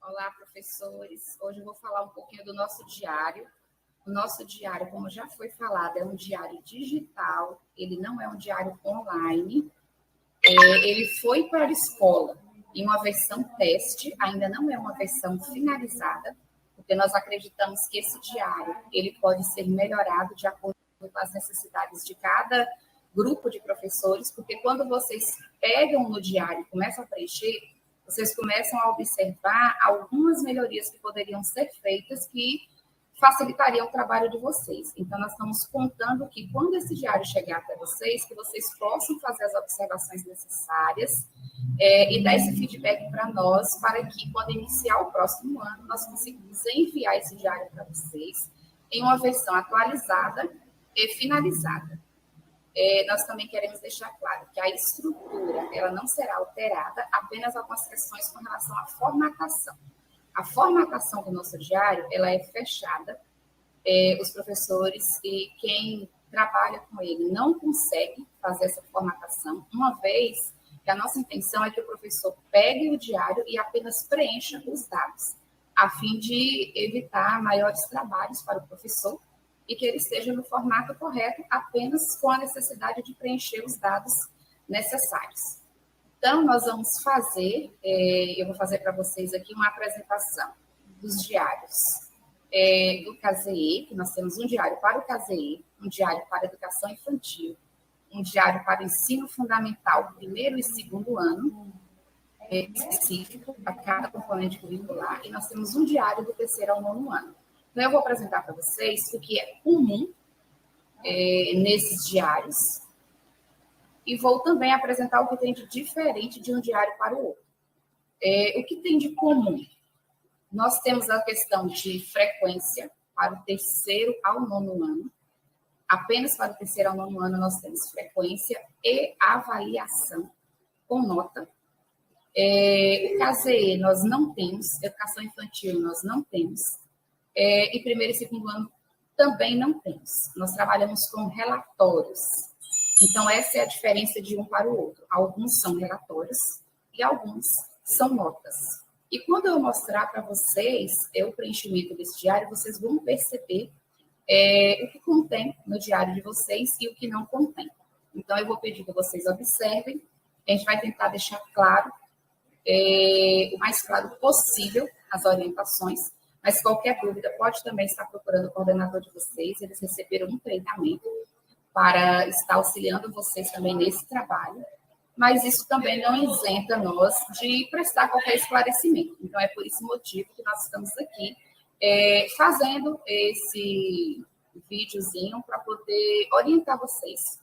Olá, professores. Hoje eu vou falar um pouquinho do nosso diário. O nosso diário, como já foi falado, é um diário digital, ele não é um diário online. Ele foi para a escola em uma versão teste, ainda não é uma versão finalizada, porque nós acreditamos que esse diário ele pode ser melhorado de acordo com as necessidades de cada grupo de professores, porque quando vocês pegam no diário e começam a preencher, vocês começam a observar algumas melhorias que poderiam ser feitas que facilitariam o trabalho de vocês. Então, nós estamos contando que quando esse diário chegar até vocês, que vocês possam fazer as observações necessárias e dar esse feedback para nós, para que, quando iniciar o próximo ano, nós conseguimos enviar esse diário para vocês em uma versão atualizada e finalizada. Nós também queremos deixar claro que a estrutura ela não será alterada, apenas algumas questões com relação à formatação. A formatação do nosso diário ela é fechada, os professores e quem trabalha com ele não consegue fazer essa formatação, uma vez que a nossa intenção é que o professor pegue o diário e apenas preencha os dados, a fim de evitar maiores trabalhos para o professor e que ele esteja no formato correto, apenas com a necessidade de preencher os dados necessários. Então, nós vamos fazer, eu vou fazer para vocês aqui uma apresentação dos diários do CASEE, que nós temos um diário para o CASEE, um diário para a educação infantil, um diário para o ensino fundamental, primeiro e segundo ano, específico para cada componente curricular, e nós temos um diário do terceiro ao nono ano. Então, eu vou apresentar para vocês o que é comum nesses diários e vou também apresentar o que tem de diferente de um diário para o outro. O que tem de comum? Nós temos a questão de frequência para o terceiro ao nono ano. Apenas para o terceiro ao nono ano nós temos frequência e avaliação com nota. O CASEE nós não temos, educação infantil nós não temos. E primeiro e segundo ano também não temos. Nós trabalhamos com relatórios. Então, essa é a diferença de um para o outro. Alguns são relatórios e alguns são notas. E quando eu mostrar para vocês o preenchimento desse diário, vocês vão perceber o que contém no diário de vocês e o que não contém. Então, eu vou pedir que vocês observem. A gente vai tentar deixar claro, o mais claro possível, as orientações. Mas qualquer dúvida pode também estar procurando o coordenador de vocês. Eles receberam um treinamento para estar auxiliando vocês também nesse trabalho. Mas isso também não isenta nós de prestar qualquer esclarecimento. Então, é por esse motivo que nós estamos aqui fazendo esse videozinho para poder orientar vocês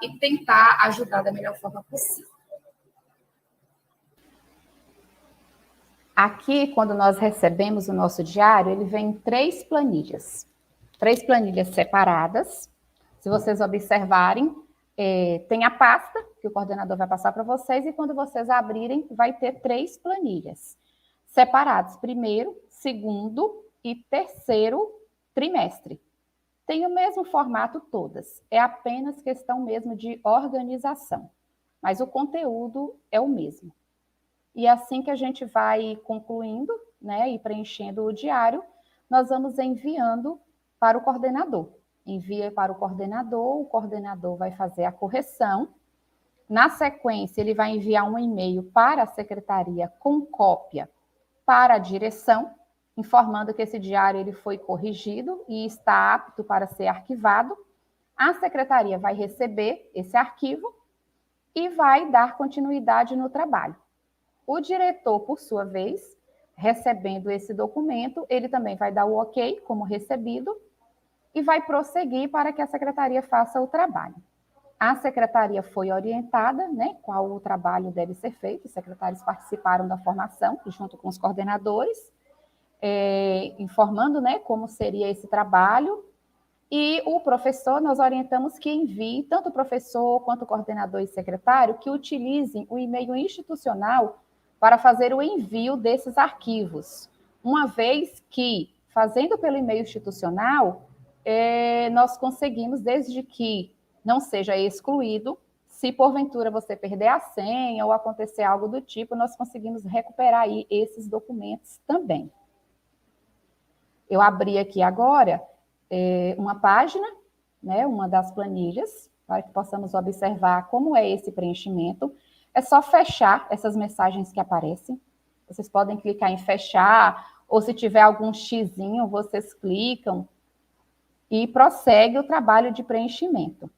e tentar ajudar da melhor forma possível. Aqui, quando nós recebemos o nosso diário, ele vem em 3 planilhas. 3 planilhas separadas. Se vocês observarem, tem a pasta que o coordenador vai passar para vocês e quando vocês abrirem, vai ter 3 planilhas separadas, primeiro, segundo e terceiro trimestre. Tem o mesmo formato todas, é apenas questão mesmo de organização, mas o conteúdo é o mesmo. E assim que a gente vai concluindo, né, e preenchendo o diário, nós vamos enviando para o coordenador. Envia para o coordenador vai fazer a correção. Na sequência, ele vai enviar um e-mail para a secretaria com cópia para a direção, informando que esse diário ele foi corrigido e está apto para ser arquivado. A secretaria vai receber esse arquivo e vai dar continuidade no trabalho. O diretor, por sua vez, recebendo esse documento, ele também vai dar o ok como recebido e vai prosseguir para que a secretaria faça o trabalho. A secretaria foi orientada, né, qual o trabalho deve ser feito, os secretários participaram da formação, junto com os coordenadores, informando, né, como seria esse trabalho, e o professor, nós orientamos que envie, tanto o professor quanto o coordenador e secretário, que utilizem o e-mail institucional para fazer o envio desses arquivos, uma vez que, fazendo pelo e-mail institucional, nós conseguimos, desde que não seja excluído, Se porventura você perder a senha ou acontecer algo do tipo, nós conseguimos recuperar aí esses documentos também. Eu abri aqui agora uma página, né, uma das planilhas, para que possamos observar como é esse preenchimento. É só fechar essas mensagens que aparecem. Vocês podem clicar em fechar, ou se tiver algum xizinho, vocês clicam e prossegue o trabalho de preenchimento.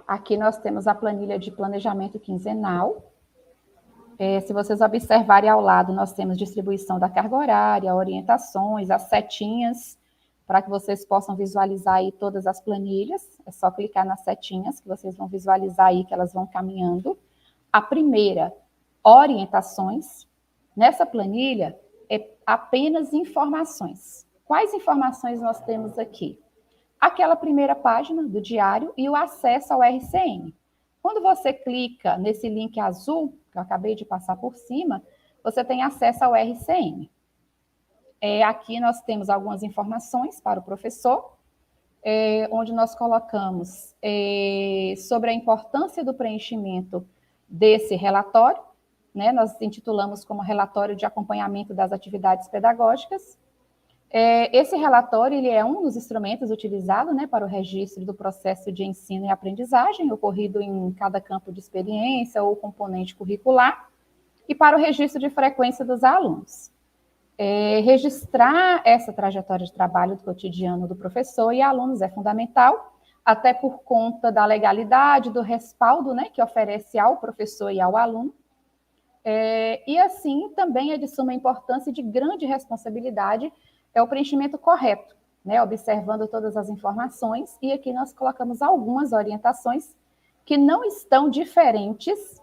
Aqui nós temos a planilha de planejamento quinzenal. Se vocês observarem ao lado, nós temos distribuição da carga horária, orientações, as setinhas, para que vocês possam visualizar aí todas as planilhas. É só clicar nas setinhas que vocês vão visualizar aí que elas vão caminhando. A primeira, orientações. Nessa planilha, é apenas informações. Quais informações nós temos aqui? Aquela primeira página do diário e o acesso ao RCM. Quando você clica nesse link azul, que eu acabei de passar por cima, você tem acesso ao RCM. Aqui nós temos algumas informações para o professor, onde nós colocamos sobre a importância do preenchimento desse relatório, né? Nós intitulamos como relatório de acompanhamento das atividades pedagógicas. Esse relatório ele é um dos instrumentos utilizados, né, para o registro do processo de ensino e aprendizagem ocorrido em cada campo de experiência ou componente curricular e para o registro de frequência dos alunos. Registrar essa trajetória de trabalho do cotidiano do professor e alunos é fundamental, até por conta da legalidade, do respaldo, né, que oferece ao professor e ao aluno. E assim também é de suma importância e de grande responsabilidade o preenchimento correto, né, observando todas as informações, e aqui nós colocamos algumas orientações que não estão diferentes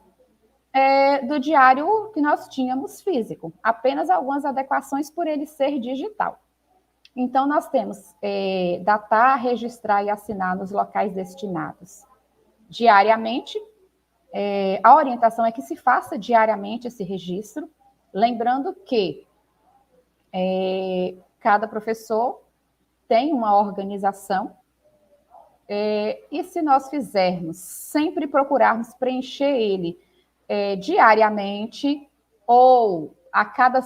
do diário que nós tínhamos físico, apenas algumas adequações por ele ser digital. Então, nós temos datar, registrar e assinar nos locais destinados diariamente. A orientação é que se faça diariamente esse registro, lembrando que cada professor tem uma organização, e se nós fizermos, sempre procurarmos preencher ele diariamente, ou a cada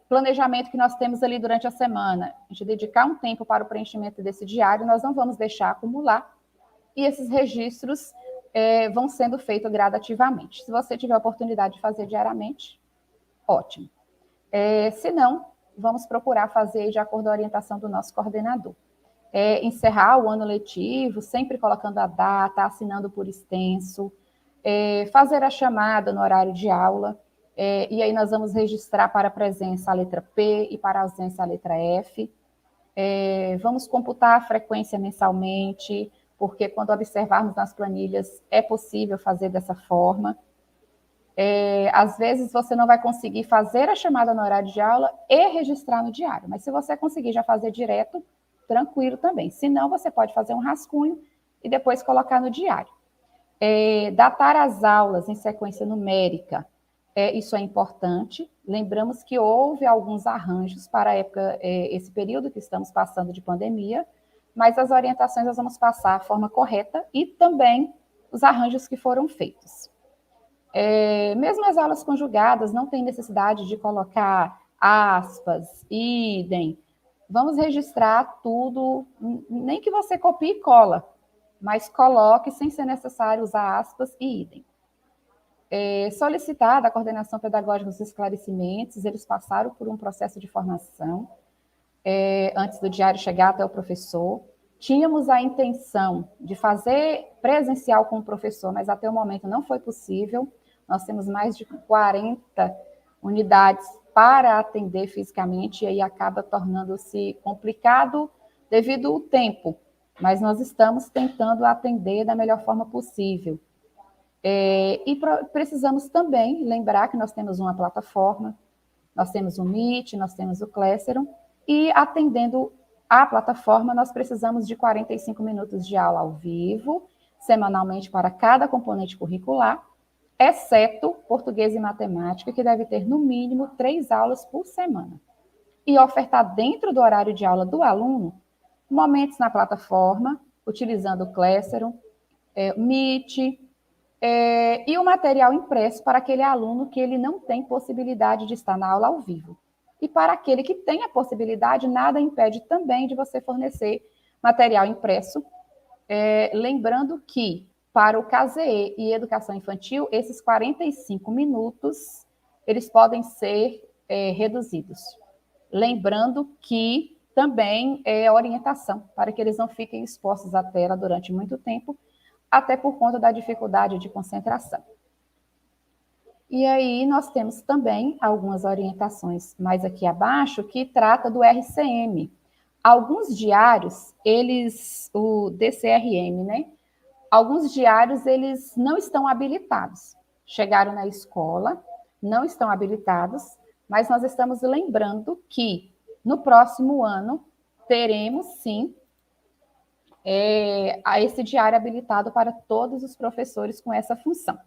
planejamento que nós temos ali durante a semana, a gente dedicar um tempo para o preenchimento desse diário, nós não vamos deixar acumular, e esses registros vão sendo feitos gradativamente. Se você tiver a oportunidade de fazer diariamente, ótimo. Se não, vamos procurar fazer de acordo com a orientação do nosso coordenador. Encerrar o ano letivo, sempre colocando a data, assinando por extenso, fazer a chamada no horário de aula, e aí nós vamos registrar para a presença a letra P e para a ausência a letra F. Vamos computar a frequência mensalmente, porque quando observarmos nas planilhas, é possível fazer dessa forma. Às vezes você não vai conseguir fazer a chamada no horário de aula e registrar no diário, mas se você conseguir já fazer direto, tranquilo também. Se não, você pode fazer um rascunho e depois colocar no diário. Datar as aulas em sequência numérica, isso é importante. Lembramos que houve alguns arranjos para a época, esse período que estamos passando de pandemia, mas as orientações nós vamos passar de forma correta e também os arranjos que foram feitos. Mesmo as aulas conjugadas, não tem necessidade de colocar aspas, idem. Vamos registrar tudo, nem que você copie e cola, mas coloque sem ser necessário usar aspas e idem. Solicitar da coordenação pedagógica os esclarecimentos, eles passaram por um processo de formação, antes do diário chegar até o professor. Tínhamos a intenção de fazer presencial com o professor, mas até o momento não foi possível. Nós temos mais de 40 unidades para atender fisicamente, e aí acaba tornando-se complicado devido ao tempo, mas nós estamos tentando atender da melhor forma possível. Precisamos também lembrar que nós temos uma plataforma, nós temos o Meet, nós temos o Classroom, e atendendo a plataforma, nós precisamos de 45 minutos de aula ao vivo, semanalmente para cada componente curricular, exceto português e matemática, que deve ter no mínimo 3 aulas por semana. E ofertar dentro do horário de aula do aluno momentos na plataforma, utilizando o Classroom, Meet, e o material impresso para aquele aluno que ele não tem possibilidade de estar na aula ao vivo. E para aquele que tem a possibilidade, nada impede também de você fornecer material impresso, lembrando que para o CASEE e educação infantil, esses 45 minutos, eles podem ser reduzidos. Lembrando que também é orientação, para que eles não fiquem expostos à tela durante muito tempo, até por conta da dificuldade de concentração. E aí nós temos também algumas orientações mais aqui abaixo, que trata do RCM. Alguns diários, o DCRM, né? Alguns diários, eles não estão habilitados. Chegaram na escola, não estão habilitados, mas nós estamos lembrando que no próximo ano teremos, sim, esse diário habilitado para todos os professores com essa função.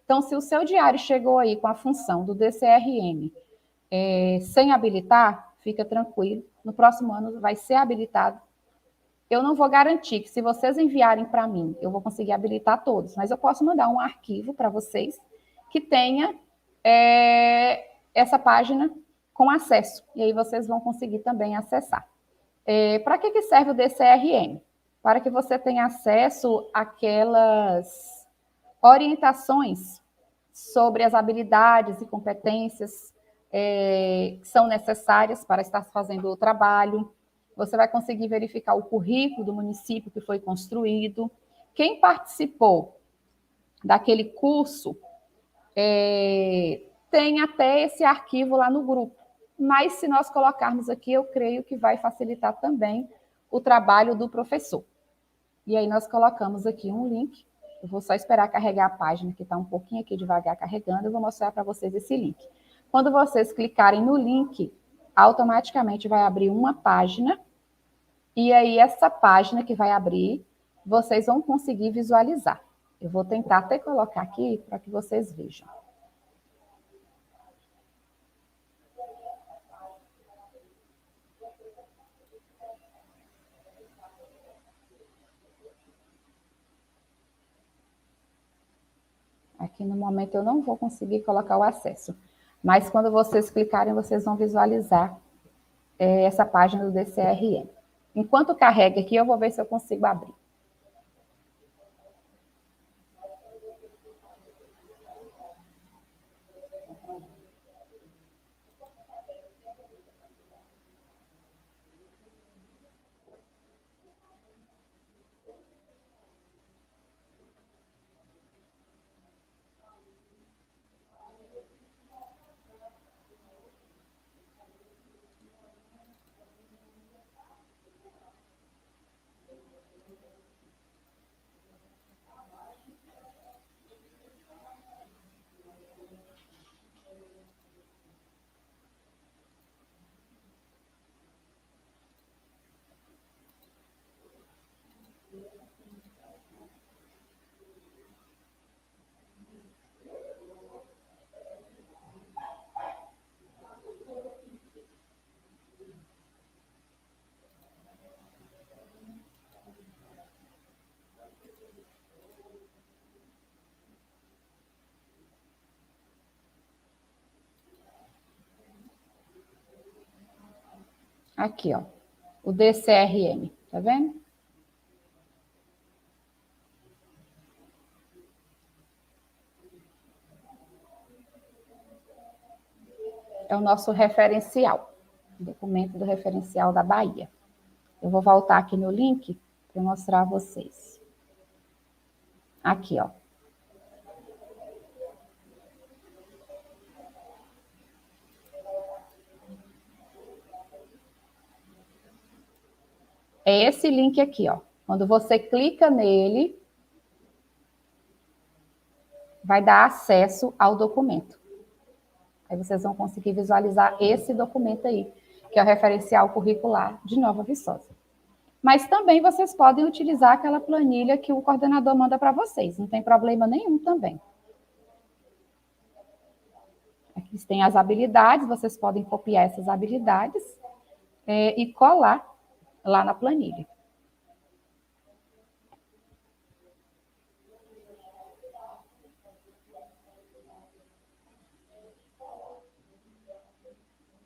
Então, se o seu diário chegou aí com a função do DCRM sem habilitar, fica tranquilo, no próximo ano vai ser habilitado. Eu não vou garantir que, se vocês enviarem para mim, eu vou conseguir habilitar todos, mas eu posso mandar um arquivo para vocês que tenha essa página com acesso, e aí vocês vão conseguir também acessar. Para que serve o DCRM? Para que você tenha acesso àquelas orientações sobre as habilidades e competências que são necessárias para estar fazendo o trabalho. Você vai conseguir verificar o currículo do município que foi construído. Quem participou daquele curso tem até esse arquivo lá no grupo. Mas se nós colocarmos aqui, eu creio que vai facilitar também o trabalho do professor. E aí nós colocamos aqui um link. Eu vou só esperar carregar a página, que está um pouquinho aqui devagar carregando. Eu vou mostrar para vocês esse link. Quando vocês clicarem no link, automaticamente vai abrir uma página. E aí essa página que vai abrir, vocês vão conseguir visualizar. Eu vou tentar até colocar aqui para que vocês vejam. Aqui no momento eu não vou conseguir colocar o acesso, mas quando vocês clicarem, vocês vão visualizar essa página do DCRM. Enquanto carrega aqui, eu vou ver se eu consigo abrir. Aqui, ó, o DCRM, tá vendo? É o nosso referencial, o documento do referencial da Bahia. Eu vou voltar aqui no link para mostrar a vocês. Aqui, ó. É esse link aqui, ó. Quando você clica nele, vai dar acesso ao documento. Aí vocês vão conseguir visualizar esse documento aí, que é o referencial curricular de Nova Viçosa. mas também vocês podem utilizar aquela planilha que o coordenador manda para vocês, não tem problema nenhum também. Aqui tem as habilidades, vocês podem copiar essas habilidades e colar lá na planilha.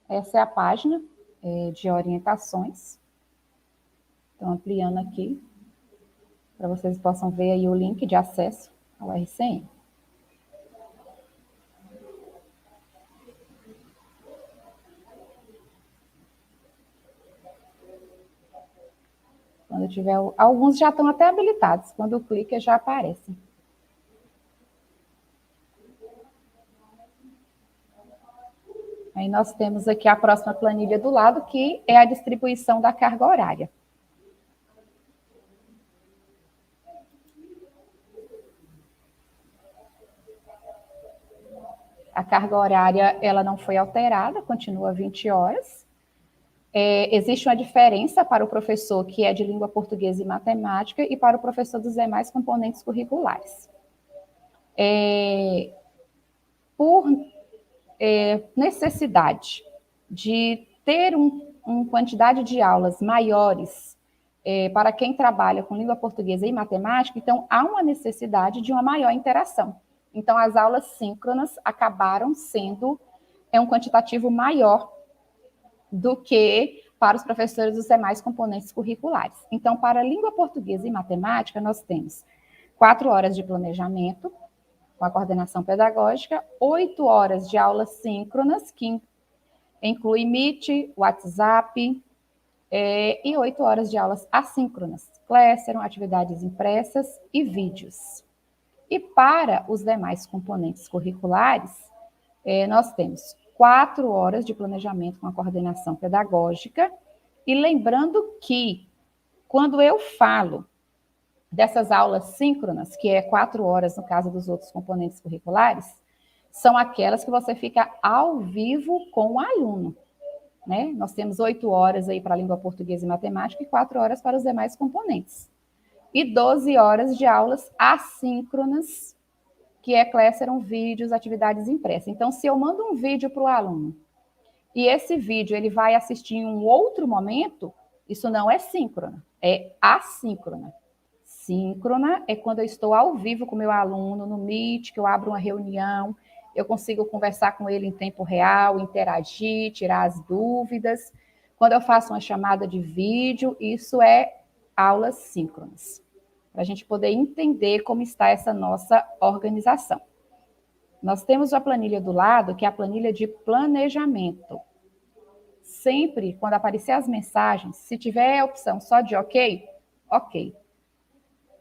Essa é a página de orientações. Estou ampliando aqui, para vocês possam ver aí o link de acesso ao RCM. Quando tiver, alguns já estão até habilitados, quando clica já aparecem. Aí nós temos aqui a próxima planilha do lado, que é a distribuição da carga horária. A carga horária, ela não foi alterada, continua 20 horas. Existe uma diferença para o professor que é de língua portuguesa e matemática e para o professor dos demais componentes curriculares. Por necessidade de ter uma quantidade de aulas maiores para quem trabalha com língua portuguesa e matemática, então há uma necessidade de uma maior interação. Então, as aulas síncronas acabaram sendo um quantitativo maior do que para os professores dos demais componentes curriculares. Então, para a língua portuguesa e matemática, nós temos 4 horas de planejamento, com a coordenação pedagógica, 8 horas de aulas síncronas, que inclui Meet, WhatsApp, e 8 horas de aulas assíncronas, Classroom, atividades impressas e vídeos. E para os demais componentes curriculares, nós temos 4 horas de planejamento com a coordenação pedagógica, e lembrando que, quando eu falo dessas aulas síncronas, que é 4 horas no caso dos outros componentes curriculares, são aquelas que você fica ao vivo com o aluno, né? Nós temos 8 horas aí para a língua portuguesa e matemática e 4 horas para os demais componentes. E 12 horas de aulas assíncronas, que é Classroom, vídeos, atividades impressas. Então, se eu mando um vídeo para o aluno e esse vídeo ele vai assistir em um outro momento, isso não é síncrona, é assíncrona. Síncrona é quando eu estou ao vivo com o meu aluno no Meet, que eu abro uma reunião, eu consigo conversar com ele em tempo real, interagir, tirar as dúvidas. Quando eu faço uma chamada de vídeo, isso é aulas síncronas, para a gente poder entender como está essa nossa organização. Nós temos a planilha do lado, que é a planilha de planejamento. Sempre, quando aparecer as mensagens, se tiver a opção só de ok, ok.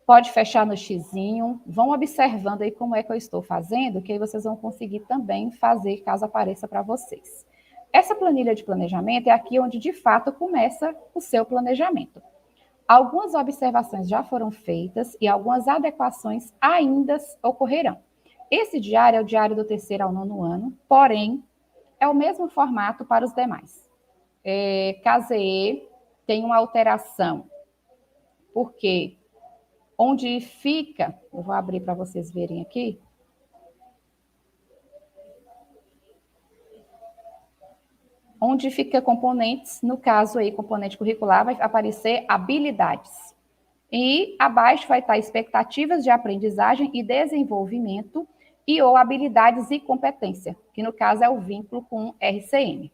Pode fechar no xizinho, vão observando aí como é que eu estou fazendo, que aí vocês vão conseguir também fazer, caso apareça para vocês. Essa planilha de planejamento é aqui onde, de fato, começa o seu planejamento. Algumas observações já foram feitas e algumas adequações ainda ocorrerão. Esse diário é o diário do 3º ao 9º ano, porém, é o mesmo formato para os demais. CASEE tem uma alteração, porque onde fica, eu vou abrir para vocês verem aqui, onde fica componentes, no caso aí, componente curricular, vai aparecer habilidades. E abaixo vai estar expectativas de aprendizagem e desenvolvimento e ou habilidades e competência, que no caso é o vínculo com RCM,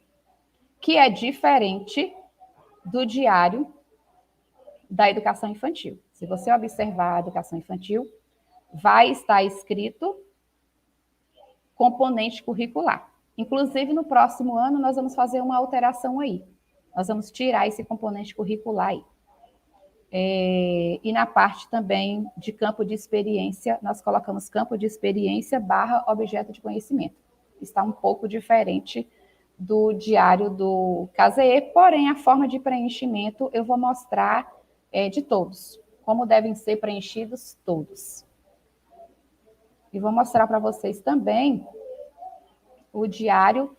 que é diferente do diário da educação infantil. Se você observar a educação infantil, vai estar escrito componente curricular. Inclusive, no próximo ano, nós vamos fazer uma alteração aí. Nós vamos tirar esse componente curricular aí. E na parte também de campo de experiência, nós colocamos campo de experiência / objeto de conhecimento. Está um pouco diferente do diário do CASEE, porém a forma de preenchimento eu vou mostrar de todos, como devem ser preenchidos todos. E vou mostrar para vocês também o diário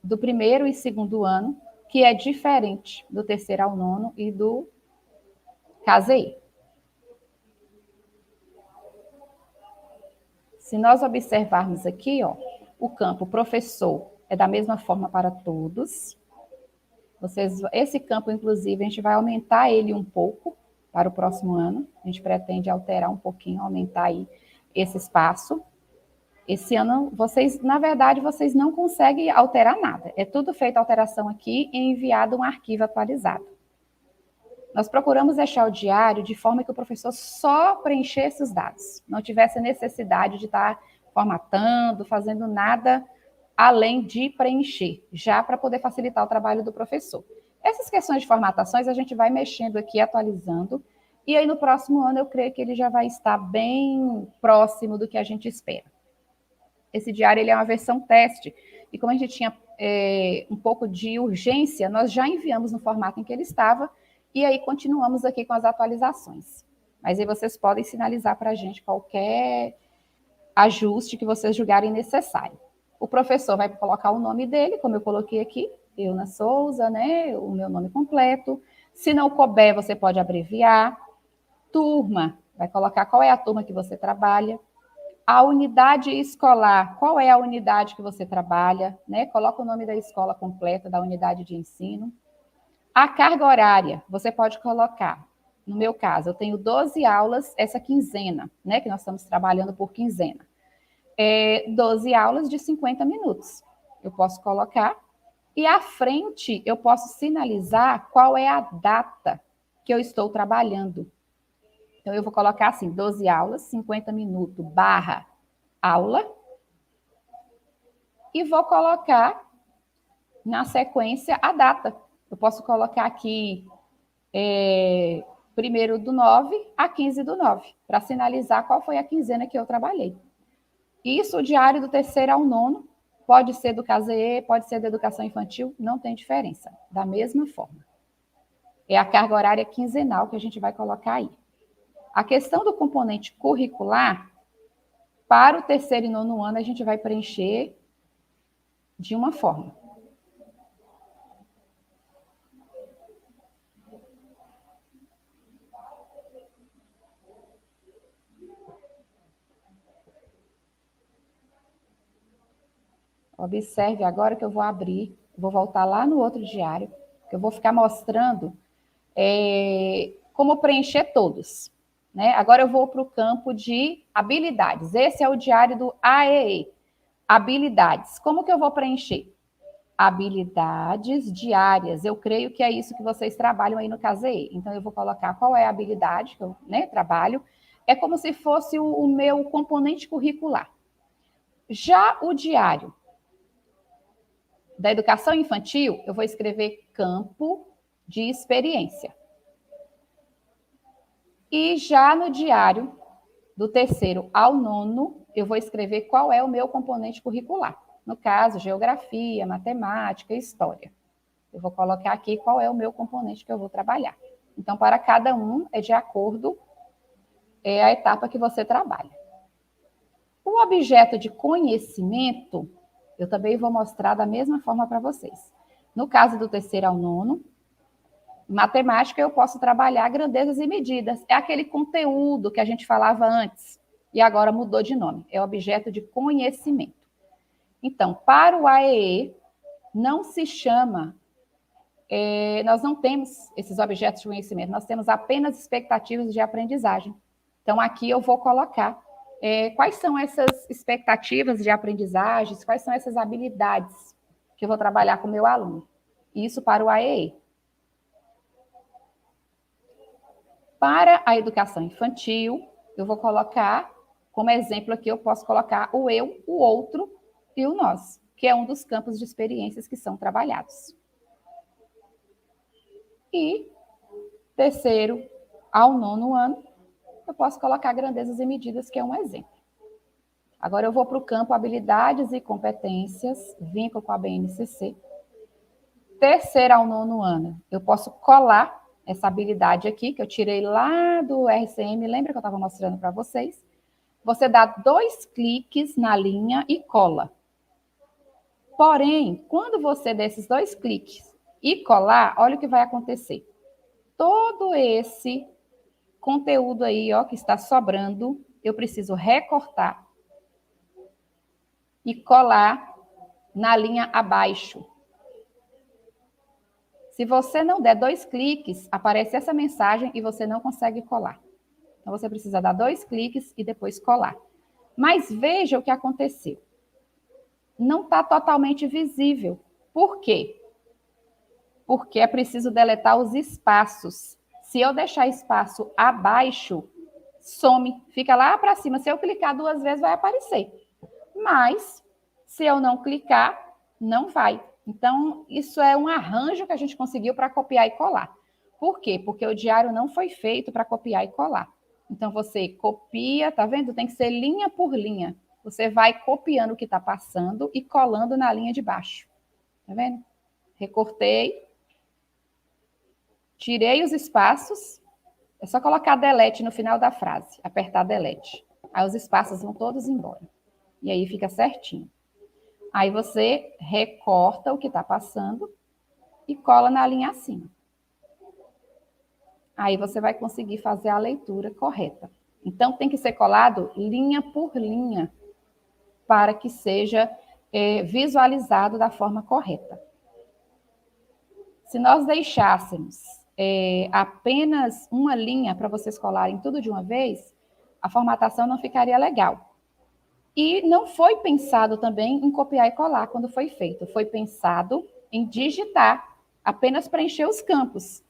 do 1º e 2º ano, que é diferente do terceiro ao nono e do CASEI. Se nós observarmos aqui, ó, o campo professor é da mesma forma para todos. Esse campo, inclusive, a gente vai aumentar ele um pouco para o próximo ano. A gente pretende alterar um pouquinho, aumentar aí esse espaço. Esse ano, na verdade, vocês não conseguem alterar nada. É tudo feito alteração aqui e enviado um arquivo atualizado. Nós procuramos deixar o diário de forma que o professor só preenchesse os dados, não tivesse necessidade de estar formatando, fazendo nada além de preencher, já para poder facilitar o trabalho do professor. Essas questões de formatações a gente vai mexendo aqui, atualizando, e aí no próximo ano eu creio que ele já vai estar bem próximo do que a gente espera. Esse diário ele é uma versão teste, e como a gente tinha um pouco de urgência, nós já enviamos no formato em que ele estava, e aí continuamos aqui com as atualizações. Mas aí vocês podem sinalizar para a gente qualquer ajuste que vocês julgarem necessário. O professor vai colocar o nome dele, como eu coloquei aqui, Euna Souza, né? O meu nome completo. Se não couber, você pode abreviar. Turma, vai colocar qual é a turma que você trabalha. A unidade escolar, qual é a unidade que você trabalha, né? Coloca o nome da escola completa, da unidade de ensino. A carga horária, você pode colocar, no meu caso, eu tenho 12 aulas essa quinzena, né? Que nós estamos trabalhando por quinzena. 12 aulas de 50 minutos. Eu posso colocar. E à frente, eu posso sinalizar qual é a data que eu estou trabalhando. Então, eu vou colocar assim, 12 aulas, 50 minutos, barra aula. E vou colocar, na sequência, a data. Eu posso colocar aqui 1º/9 a 15/9, para sinalizar qual foi a quinzena que eu trabalhei. Isso, o diário do 3º ao 9º, pode ser do CASEE, pode ser da educação infantil, não tem diferença, da mesma forma. É a carga horária quinzenal que a gente vai colocar aí. A questão do componente curricular, para o 3º e 9º ano, a gente vai preencher de uma forma. Observe agora que eu vou abrir, vou voltar lá no outro diário, que eu vou ficar mostrando como preencher todos. Né? Agora eu vou para o campo de habilidades. Esse é o diário do AEE. Habilidades. Como que eu vou preencher? Habilidades diárias. Eu creio que é isso que vocês trabalham aí no CASEE. Então, eu vou colocar qual é a habilidade que eu trabalho. É como se fosse o meu componente curricular. Já o diário da educação infantil, eu vou escrever campo de experiência. E já no diário do 3º ao 9º, eu vou escrever qual é o meu componente curricular. No caso, geografia, matemática, história. Eu vou colocar aqui qual é o meu componente que eu vou trabalhar. Então, para cada um, é de acordo a etapa que você trabalha. O objeto de conhecimento, eu também vou mostrar da mesma forma para vocês. No caso do 3º ao 9º, matemática eu posso trabalhar grandezas e medidas. É aquele conteúdo que a gente falava antes e agora mudou de nome. É objeto de conhecimento. Então, para o AEE, não se chama... nós não temos esses objetos de conhecimento, nós temos apenas expectativas de aprendizagem. Então, aqui eu vou colocar quais são essas expectativas de aprendizagens, quais são essas habilidades que eu vou trabalhar com o meu aluno. Isso para o AEE. Para a educação infantil, eu vou colocar, como exemplo aqui, eu posso colocar o eu, o outro e o nós, que é um dos campos de experiências que são trabalhados. E 3º ao 9º ano, eu posso colocar grandezas e medidas, que é um exemplo. Agora eu vou para o campo habilidades e competências, vínculo com a BNCC. 3º ao 9º ano, eu posso colar essa habilidade aqui, que eu tirei lá do RCM, lembra que eu estava mostrando para vocês? Você dá 2 cliques na linha e cola. Porém, quando você der esses 2 cliques e colar, olha o que vai acontecer. Todo esse conteúdo aí, ó, que está sobrando, eu preciso recortar e colar na linha abaixo. Se você não der 2 cliques, aparece essa mensagem e você não consegue colar. Então, você precisa dar 2 cliques e depois colar. Mas veja o que aconteceu. Não está totalmente visível. Por quê? Porque é preciso deletar os espaços. Se eu deixar espaço abaixo, some, fica lá para cima. Se eu clicar 2 vezes, vai aparecer. Mas, se eu não clicar, não vai. Então, isso é um arranjo que a gente conseguiu para copiar e colar. Por quê? Porque o diário não foi feito para copiar e colar. Então, você copia, tá vendo? Tem que ser linha por linha. Você vai copiando o que está passando e colando na linha de baixo. Tá vendo? Recortei. Tirei os espaços. É só colocar delete no final da frase. Apertar delete. Aí os espaços vão todos embora. E aí fica certinho. Aí você recorta o que está passando e cola na linha acima. Aí você vai conseguir fazer a leitura correta. Então, tem que ser colado linha por linha para que seja visualizado da forma correta. Se nós deixássemos apenas uma linha para vocês colarem tudo de uma vez, a formatação não ficaria legal. E não foi pensado também em copiar e colar quando foi feito. Foi pensado em digitar, apenas preencher os campos.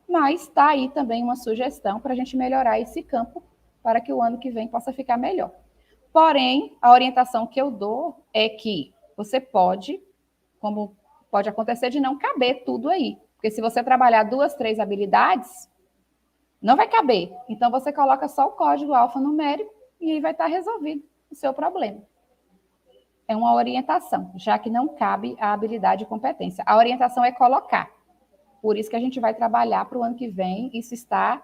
Mas está aí também uma sugestão para a gente melhorar esse campo para que o ano que vem possa ficar melhor. Porém, a orientação que eu dou é que você pode, como pode acontecer de não caber tudo aí. Porque se você trabalhar 2, 3 habilidades, não vai caber. Então, você coloca só o código alfanumérico e aí vai estar resolvido o seu problema. É uma orientação, já que não cabe a habilidade e competência. A orientação é colocar. Por isso que a gente vai trabalhar para o ano que vem, isso está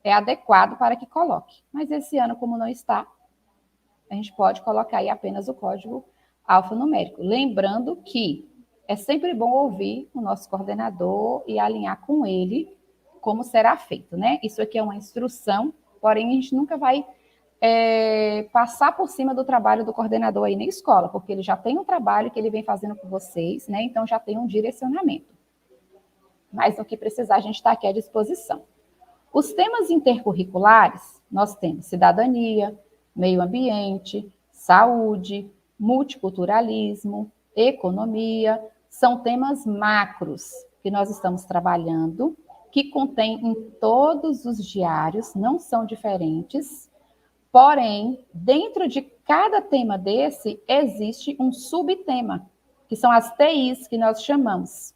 adequado para que coloque. Mas esse ano, como não está, a gente pode colocar aí apenas o código alfanumérico. Lembrando que é sempre bom ouvir o nosso coordenador e alinhar com ele como será feito, né? Isso aqui é uma instrução, porém a gente nunca vai passar por cima do trabalho do coordenador aí na escola, porque ele já tem um trabalho que ele vem fazendo com vocês, né? Então já tem um direcionamento. Mas no que precisar, a gente está aqui à disposição. Os temas intercurriculares, nós temos cidadania, meio ambiente, saúde, multiculturalismo, economia, são temas macros que nós estamos trabalhando, que contém em todos os diários, não são diferentes, porém, dentro de cada tema desse, existe um subtema, que são as TIs que nós chamamos.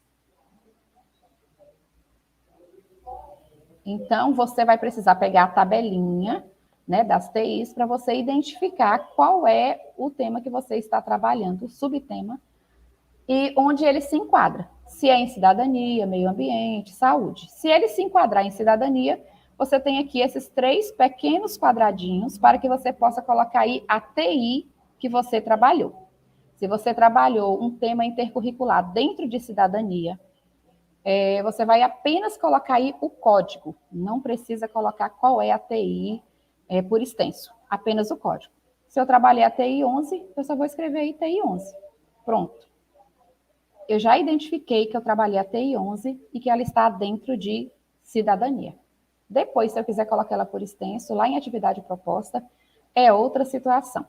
Então, você vai precisar pegar a tabelinha, né, das TIs para você identificar qual é o tema que você está trabalhando, o subtema, e onde ele se enquadra. Se é em cidadania, meio ambiente, saúde. Se ele se enquadrar em cidadania, você tem aqui esses 3 pequenos quadradinhos para que você possa colocar aí a TI que você trabalhou. Se você trabalhou um tema intercurricular dentro de cidadania, você vai apenas colocar aí o código. Não precisa colocar qual é a TI por extenso, apenas o código. Se eu trabalhei a TI 11, eu só vou escrever aí TI 11. Pronto. Eu já identifiquei que eu trabalhei a TI 11 e que ela está dentro de cidadania. Depois, se eu quiser colocar ela por extenso, lá em atividade proposta, é outra situação.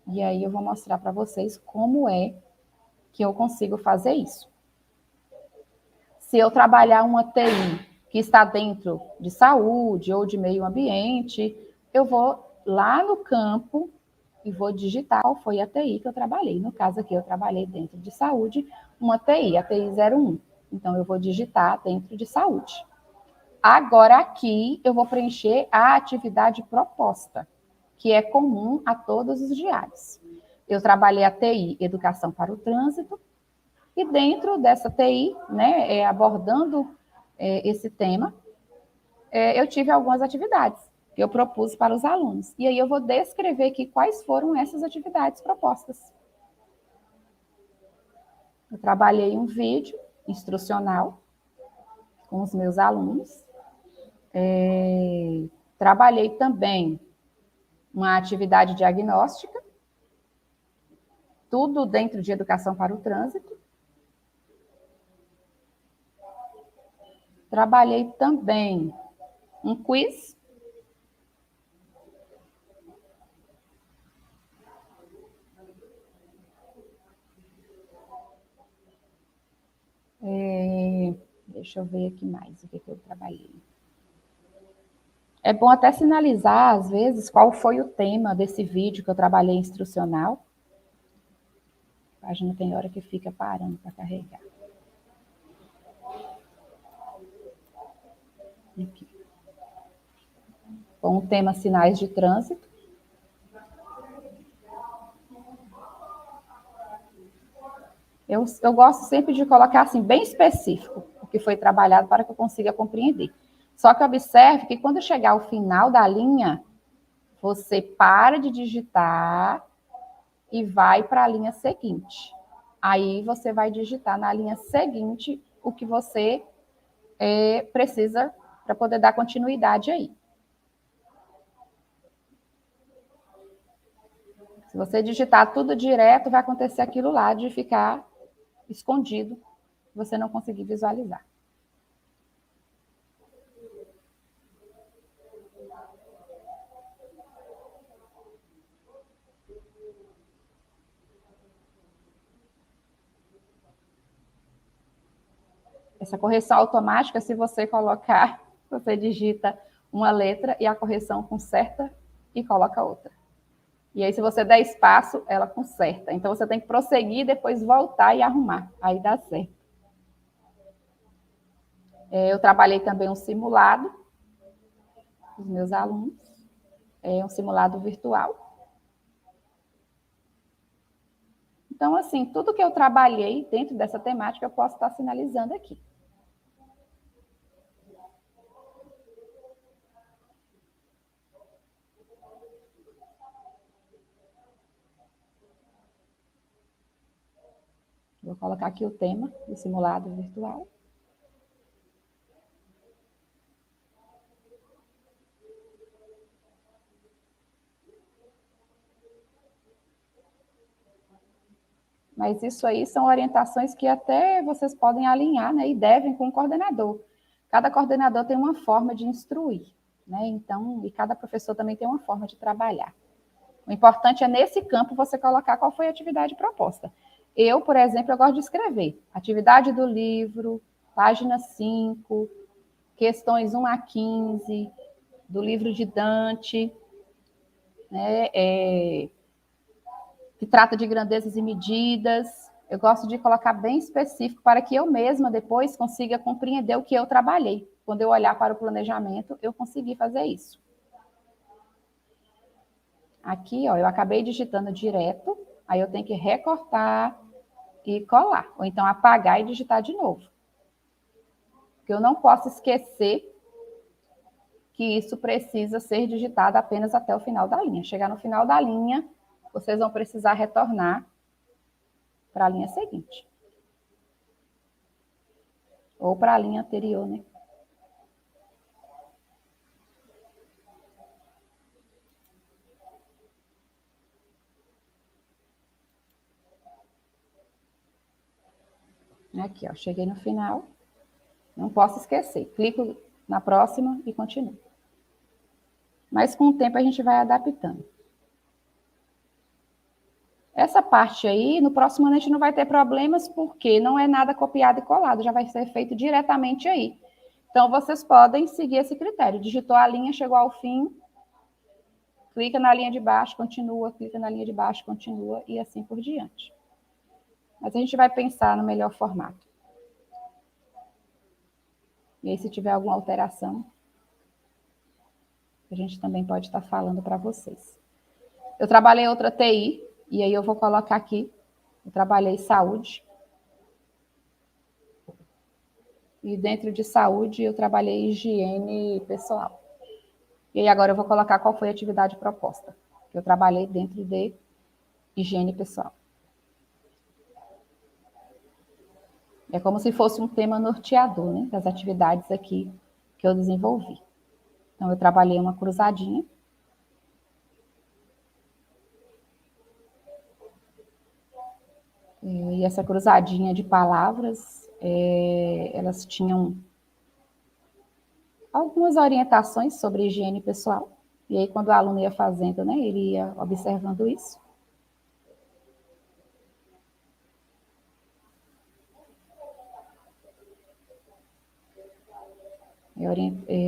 E aí eu vou mostrar para vocês como é que eu consigo fazer isso. Se eu trabalhar uma TI que está dentro de saúde ou de meio ambiente, eu vou lá no campo e vou digitar qual foi a TI que eu trabalhei. No caso aqui, eu trabalhei dentro de saúde, uma TI, a TI 01. Então, eu vou digitar dentro de saúde. Agora, aqui, eu vou preencher a atividade proposta, que é comum a todos os diários. Eu trabalhei a TI, Educação para o Trânsito, e dentro dessa TI, né, abordando esse tema, eu tive algumas atividades que eu propus para os alunos. E aí eu vou descrever aqui quais foram essas atividades propostas. Eu trabalhei um vídeo instrucional com os meus alunos. Trabalhei também uma atividade diagnóstica, tudo dentro de educação para o trânsito. Trabalhei também um quiz. Deixa eu ver aqui mais o que eu trabalhei. É bom até sinalizar, às vezes, qual foi o tema desse vídeo que eu trabalhei instrucional. A página tem hora que fica parando para carregar. Aqui. Com o tema sinais de trânsito. Eu gosto sempre de colocar assim, bem específico, o que foi trabalhado para que eu consiga compreender. Só que observe que quando chegar ao final da linha, você para de digitar e vai para a linha seguinte. Aí você vai digitar na linha seguinte o que você precisa para poder dar continuidade aí. Se você digitar tudo direto, vai acontecer aquilo lá de ficar escondido, você não conseguir visualizar. Essa correção automática, se você colocar, você digita uma letra e a correção conserta e coloca outra. E aí, se você der espaço, ela conserta. Então, você tem que prosseguir, depois voltar e arrumar. Aí dá certo. Eu trabalhei também um simulado com os meus alunos. Um simulado virtual. Então, assim, tudo que eu trabalhei dentro dessa temática, eu posso estar sinalizando aqui. Vou colocar aqui o tema do simulado virtual. Mas isso aí são orientações que até vocês podem alinhar, né, e devem com o coordenador. Cada coordenador tem uma forma de instruir, né? Então, e cada professor também tem uma forma de trabalhar. O importante é, nesse campo, você colocar qual foi a atividade proposta. Eu, por exemplo, eu gosto de escrever. Atividade do livro, página 5, questões 1 a 15, do livro de Dante, né? Que trata de grandezas e medidas. Eu gosto de colocar bem específico para que eu mesma depois consiga compreender o que eu trabalhei. Quando eu olhar para o planejamento, eu consegui fazer isso. Aqui, ó, eu acabei digitando direto, aí eu tenho que recortar e colar, ou então apagar e digitar de novo. Porque eu não posso esquecer que isso precisa ser digitado apenas até o final da linha. Chegar no final da linha, vocês vão precisar retornar para a linha seguinte. Ou para a linha anterior, né? Aqui, ó, cheguei no final. Não posso esquecer. Clico na próxima e continuo. Mas com o tempo a gente vai adaptando. Essa parte aí, no próximo ano a gente não vai ter problemas, porque não é nada copiado e colado, já vai ser feito diretamente aí. Então, vocês podem seguir esse critério. Digitou a linha, chegou ao fim, clica na linha de baixo, continua, clica na linha de baixo, continua, e assim por diante. Mas a gente vai pensar no melhor formato. E aí, se tiver alguma alteração, a gente também pode estar falando para vocês. Eu trabalhei outra TI, e aí eu vou colocar aqui, eu trabalhei saúde. E dentro de saúde, eu trabalhei higiene pessoal. E aí agora eu vou colocar qual foi a atividade proposta. Eu trabalhei dentro de higiene pessoal. É como se fosse um tema norteador, né, das atividades aqui que eu desenvolvi. Então, eu trabalhei uma cruzadinha. E essa cruzadinha de palavras, elas tinham algumas orientações sobre higiene pessoal. E aí, quando o aluno ia fazendo, né, ele ia observando isso.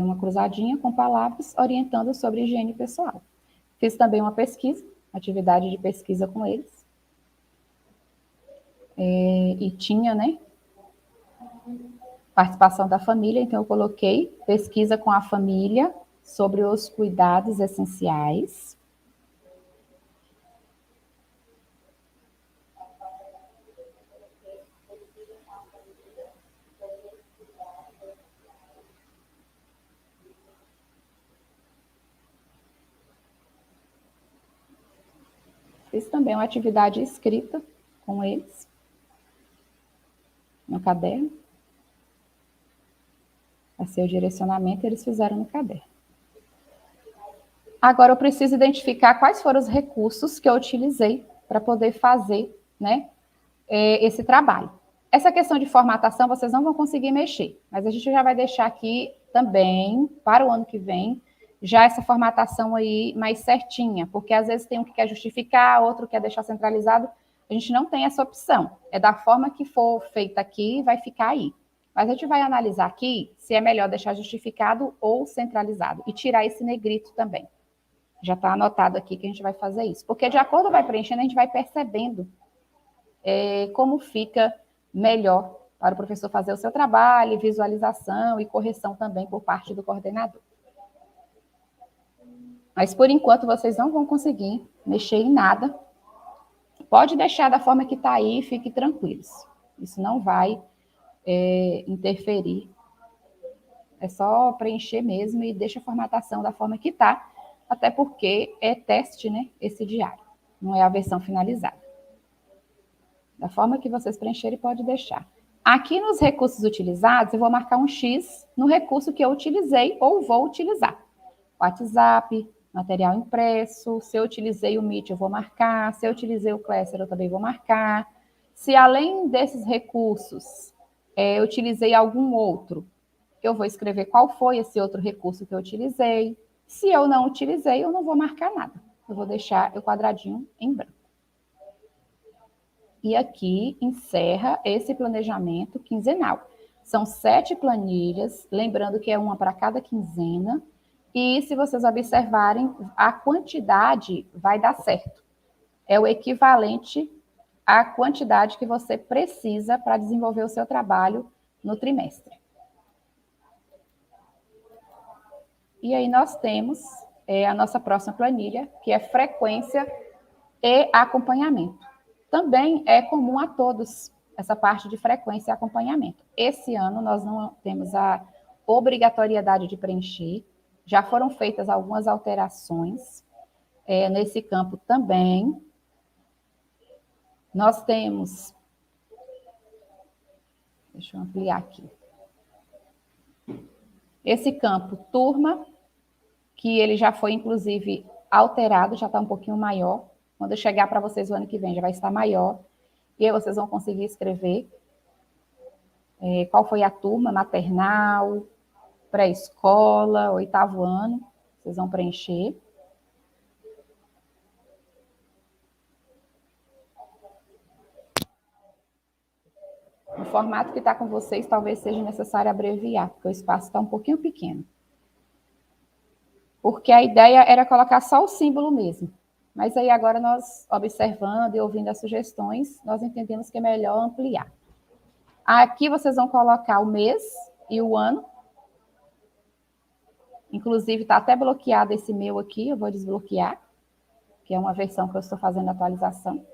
Uma cruzadinha com palavras orientando sobre higiene pessoal. Fiz também uma pesquisa, atividade de pesquisa com eles. E tinha, né, participação da família, então eu coloquei pesquisa com a família sobre os cuidados essenciais. Fiz também uma atividade escrita com eles, no caderno. Esse é o direcionamento, eles fizeram no caderno. Agora eu preciso identificar quais foram os recursos que eu utilizei para poder fazer, né, esse trabalho. Essa questão de formatação vocês não vão conseguir mexer, mas a gente já vai deixar aqui também, para o ano que vem, já essa formatação aí mais certinha, porque às vezes tem um que quer justificar, outro quer deixar centralizado, a gente não tem essa opção. É da forma que for feita aqui, vai ficar aí. Mas a gente vai analisar aqui se é melhor deixar justificado ou centralizado, e tirar esse negrito também. Já está anotado aqui que a gente vai fazer isso. Porque de acordo vai preenchendo, a gente vai percebendo como fica melhor para o professor fazer o seu trabalho, visualização e correção também por parte do coordenador. Mas, por enquanto, vocês não vão conseguir mexer em nada. Pode deixar da forma que está aí, fique tranquilos. Isso não vai interferir. É só preencher mesmo e deixa a formatação da forma que está, até porque é teste, né, esse diário. Não é a versão finalizada. Da forma que vocês preencherem, pode deixar. Aqui nos recursos utilizados, eu vou marcar um X no recurso que eu utilizei ou vou utilizar. WhatsApp, material impresso, se eu utilizei o Meet, eu vou marcar, se eu utilizei o Classroom, eu também vou marcar. Se além desses recursos, eu utilizei algum outro, eu vou escrever qual foi esse outro recurso que eu utilizei. Se eu não utilizei, eu não vou marcar nada. Eu vou deixar o quadradinho em branco. E aqui encerra esse planejamento quinzenal. São 7 planilhas, lembrando que é uma para cada quinzena. E se vocês observarem, a quantidade vai dar certo. É o equivalente à quantidade que você precisa para desenvolver o seu trabalho no trimestre. E aí nós temos a nossa próxima planilha, que é frequência e acompanhamento. Também é comum a todos essa parte de frequência e acompanhamento. Esse ano nós não temos a obrigatoriedade de preencher, já foram feitas algumas alterações nesse campo também. Nós temos, deixa eu ampliar aqui, esse campo turma, que ele já foi inclusive alterado, já está um pouquinho maior. Quando eu chegar para vocês o ano que vem, já vai estar maior. E aí vocês vão conseguir escrever qual foi a turma, maternal, pré-escola, 8º ano. Vocês vão preencher. No formato que está com vocês, talvez seja necessário abreviar, porque o espaço está um pouquinho pequeno. Porque a ideia era colocar só o símbolo mesmo. Mas aí agora nós, observando e ouvindo as sugestões, nós entendemos que é melhor ampliar. Aqui vocês vão colocar o mês e o ano. Inclusive, está até bloqueado esse meu aqui, eu vou desbloquear, que é uma versão que eu estou fazendo a atualização.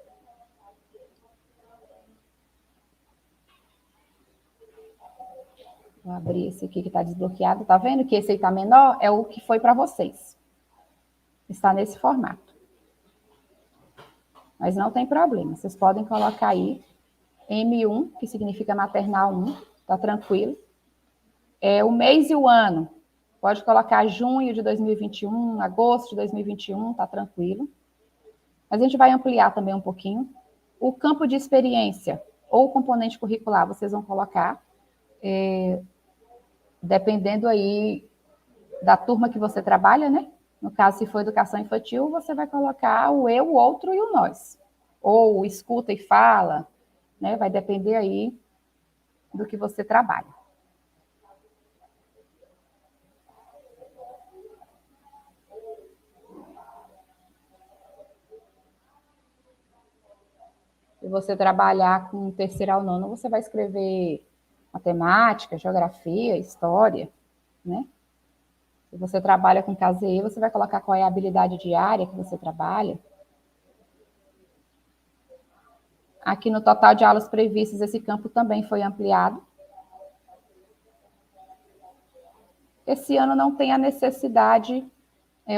Vou abrir esse aqui que está desbloqueado. Tá vendo que esse aí está menor? É o que foi para vocês. Está nesse formato. Mas não tem problema, vocês podem colocar aí M1, que significa maternal 1, tá tranquilo. O mês e o ano, pode colocar junho de 2021, agosto de 2021, tá tranquilo. Mas a gente vai ampliar também um pouquinho. O campo de experiência ou componente curricular, vocês vão colocar, dependendo aí da turma que você trabalha, né? No caso, se for educação infantil, você vai colocar o eu, o outro e o nós. Ou escuta e fala, né? Vai depender aí do que você trabalha. Se você trabalhar com terceiro ao nono, você vai escrever matemática, geografia, história, né? Se você trabalha com CASE, você vai colocar qual é a habilidade diária que você trabalha. Aqui no total de aulas previstas, esse campo também foi ampliado. Esse ano não tem a necessidade,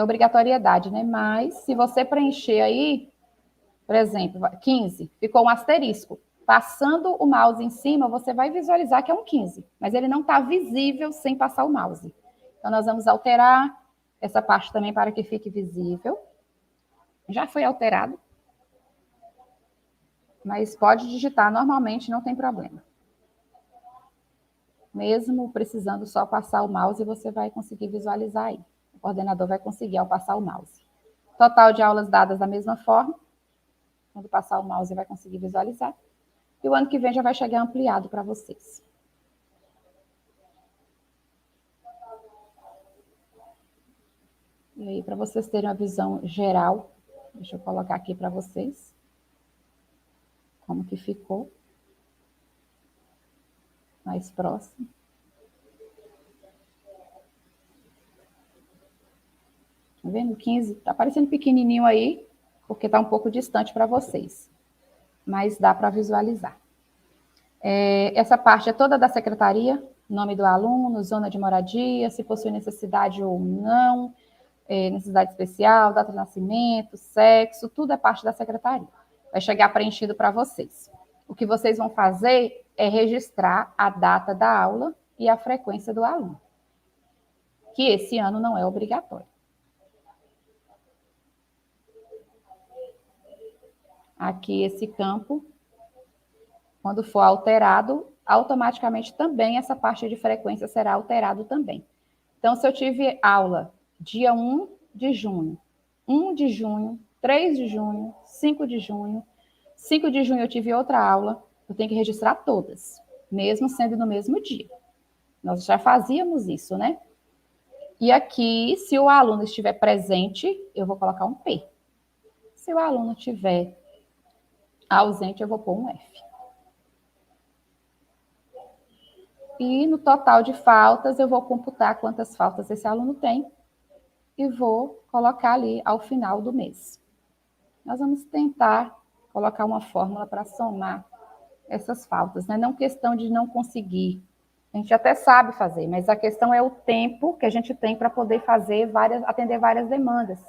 obrigatoriedade, né? Mas se você preencher aí, por exemplo, 15, ficou um asterisco. Passando o mouse em cima, você vai visualizar que é um 15, mas ele não está visível sem passar o mouse. Então, nós vamos alterar essa parte também para que fique visível. Já foi alterado, mas pode digitar normalmente, não tem problema. Mesmo precisando só passar o mouse, você vai conseguir visualizar aí. O coordenador vai conseguir ao passar o mouse. Total de aulas dadas da mesma forma. Quando passar o mouse, vai conseguir visualizar. E o ano que vem já vai chegar ampliado para vocês. E aí, para vocês terem uma visão geral, deixa eu colocar aqui para vocês como que ficou. Mais próximo. Tá vendo? 15, tá parecendo pequenininho aí, porque tá um pouco distante para vocês. Mas dá para visualizar. Essa parte é toda da secretaria, nome do aluno, zona de moradia, se possui necessidade ou não, necessidade especial, data de nascimento, sexo, tudo é parte da secretaria. Vai chegar preenchido para vocês. O que vocês vão fazer é registrar a data da aula e a frequência do aluno, que esse ano não é obrigatório. Aqui esse campo, quando for alterado, automaticamente também essa parte de frequência será alterado também. Então, se eu tive aula dia 1 de junho, 1 de junho, 3 de junho, 5 de junho, 5 de junho eu tive outra aula, eu tenho que registrar todas, mesmo sendo no mesmo dia. Nós já fazíamos isso, né? E aqui, se o aluno estiver presente, eu vou colocar um P. Se o aluno estiver ausente, eu vou pôr um F. E no total de faltas, eu vou computar quantas faltas esse aluno tem e vou colocar ali ao final do mês. Nós vamos tentar colocar uma fórmula para somar essas faltas, né? Não questão de não conseguir. A gente até sabe fazer, mas a questão é o tempo que a gente tem para poder fazer atender várias demandas.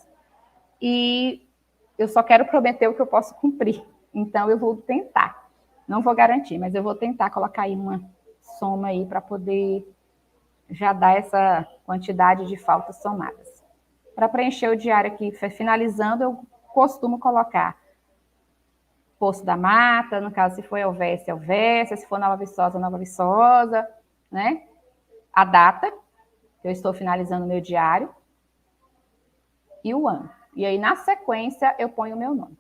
E eu só quero prometer o que eu posso cumprir. Então, eu vou tentar. Não vou garantir, mas eu vou tentar colocar aí uma soma aí para poder já dar essa quantidade de faltas somadas. Para preencher o diário aqui, finalizando, eu costumo colocar Poço da Mata, no caso, se for Elvésia, Elvésia, se for Nova Viçosa, Nova Viçosa, né? A data, que eu estou finalizando o meu diário, e o ano. E aí, na sequência, eu ponho o meu nome.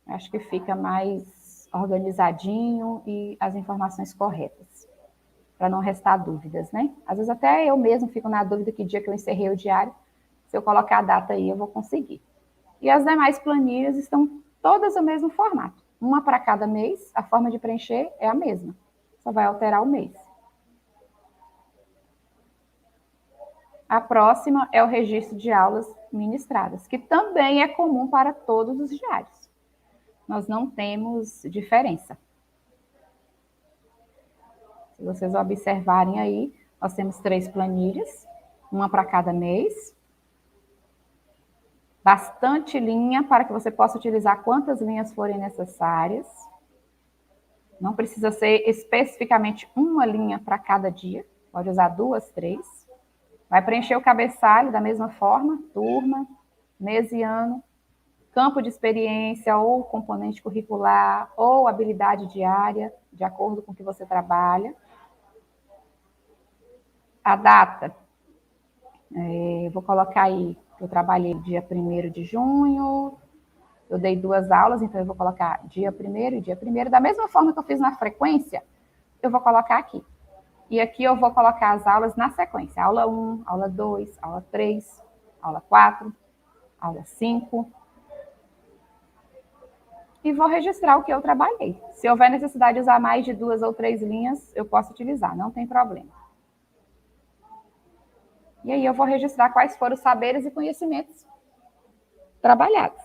Acho que fica mais organizadinho e as informações corretas, para não restar dúvidas, né? Às vezes até eu mesmo fico na dúvida que dia que eu encerrei o diário, se eu colocar a data aí, eu vou conseguir. E as demais planilhas estão todas no mesmo formato. Uma para cada mês, a forma de preencher é a mesma. Só vai alterar o mês. A próxima é o registro de aulas ministradas, que também é comum para todos os diários. Nós não temos diferença. Se vocês observarem aí, nós temos 3 planilhas, uma para cada mês. Bastante linha para que você possa utilizar quantas linhas forem necessárias. Não precisa ser especificamente uma linha para cada dia. Pode usar 2, 3. Vai preencher o cabeçalho da mesma forma, turma, mês e ano, campo de experiência ou componente curricular ou habilidade diária, de acordo com o que você trabalha. A data, vou colocar aí, eu trabalhei dia 1º de junho, eu dei 2 aulas, então eu vou colocar dia 1º e dia 1º, da mesma forma que eu fiz na frequência, eu vou colocar aqui. E aqui eu vou colocar as aulas na sequência, aula 1, aula 2, aula 3, aula 4, aula 5, e vou registrar o que eu trabalhei. Se houver necessidade de usar mais de 2 ou 3 linhas, eu posso utilizar, não tem problema. E aí eu vou registrar quais foram os saberes e conhecimentos trabalhados.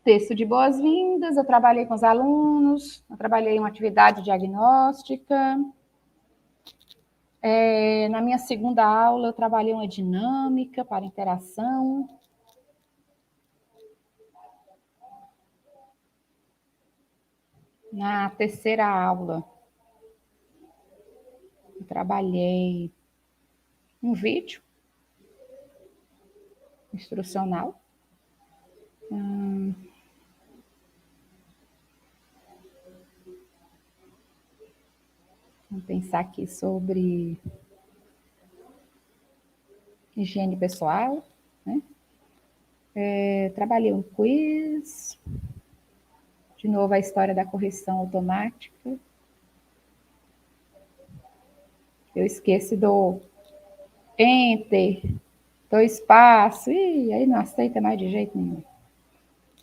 Texto de boas-vindas, eu trabalhei com os alunos, eu trabalhei uma atividade diagnóstica. Na minha segunda aula, eu trabalhei uma dinâmica para interação. Na terceira aula, eu trabalhei um vídeo instrucional. Vamos pensar aqui sobre higiene pessoal, né? Trabalhei um quiz. De novo, a história da correção automática. Eu esqueço do enter, do espaço, e aí não aceita mais de jeito nenhum.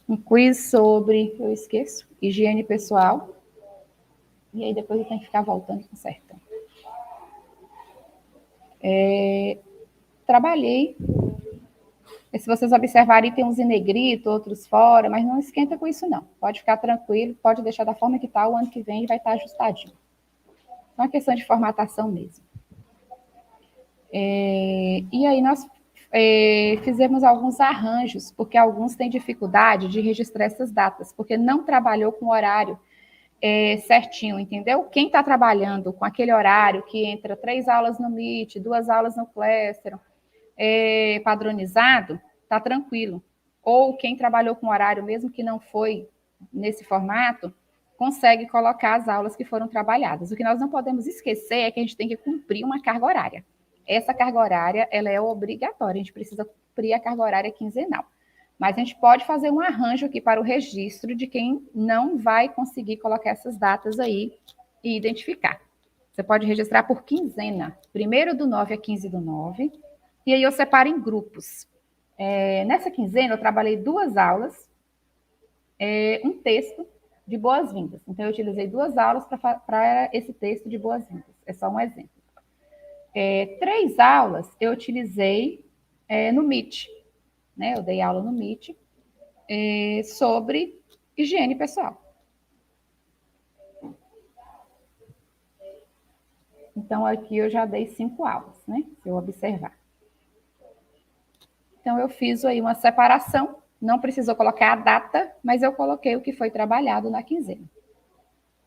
Um quiz sobre, eu esqueço, higiene pessoal. E aí depois eu tenho que ficar voltando e consertando. Trabalhei. E se vocês observarem, tem uns em negrito, outros fora, mas não esquenta com isso não. Pode ficar tranquilo, pode deixar da forma que está, o ano que vem vai estar ajustadinho. É uma questão de formatação mesmo. E aí nós fizemos alguns arranjos, porque alguns têm dificuldade de registrar essas datas, porque não trabalhou com o horário certinho, entendeu? Quem está trabalhando com aquele horário que entra 3 aulas no Meet, 2 aulas no Classroom, padronizado, está tranquilo. Ou quem trabalhou com horário, mesmo que não foi nesse formato, consegue colocar as aulas que foram trabalhadas. O que nós não podemos esquecer é que a gente tem que cumprir uma carga horária. Essa carga horária, ela é obrigatória, a gente precisa cumprir a carga horária quinzenal. Mas a gente pode fazer um arranjo aqui para o registro de quem não vai conseguir colocar essas datas aí e identificar. Você pode registrar por quinzena, 1º/9 a 15/9, e aí eu separo em grupos. Nessa quinzena, eu trabalhei 2 aulas, um texto de boas-vindas. Então, eu utilizei 2 aulas para esse texto de boas-vindas. É só um exemplo. 3 aulas eu utilizei no Meet. Né? Eu dei aula no Meet sobre higiene pessoal. Então, aqui eu já dei 5 aulas, né? Se eu observar. Então, eu fiz aí uma separação, não precisou colocar a data, mas eu coloquei o que foi trabalhado na quinzena.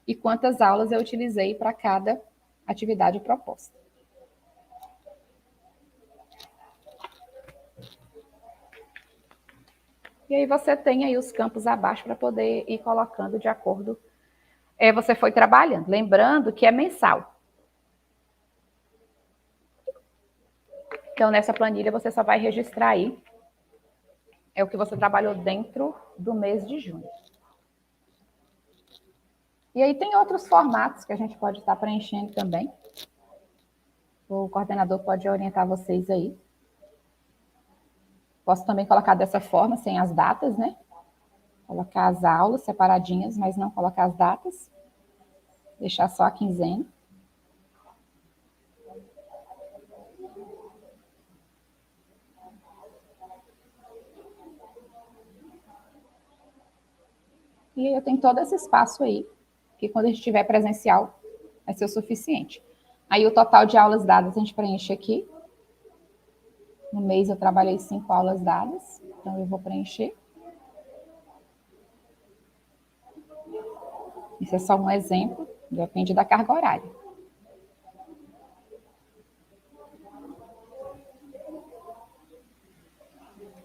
E quantas aulas eu utilizei para cada atividade proposta. E aí você tem aí os campos abaixo para poder ir colocando de acordo você foi trabalhando. Lembrando que é mensal. Então, nessa planilha, você só vai registrar aí o que você trabalhou dentro do mês de junho. E aí tem outros formatos que a gente pode estar preenchendo também. O coordenador pode orientar vocês aí. Posso também colocar dessa forma, sem as datas, né? Colocar as aulas separadinhas, mas não colocar as datas. Deixar só a quinzena. E eu tenho todo esse espaço aí, que quando a gente estiver presencial, vai ser o suficiente. Aí o total de aulas dadas a gente preenche aqui. No mês eu trabalhei 5 aulas dadas, então eu vou preencher. Isso é só um exemplo, depende da carga horária.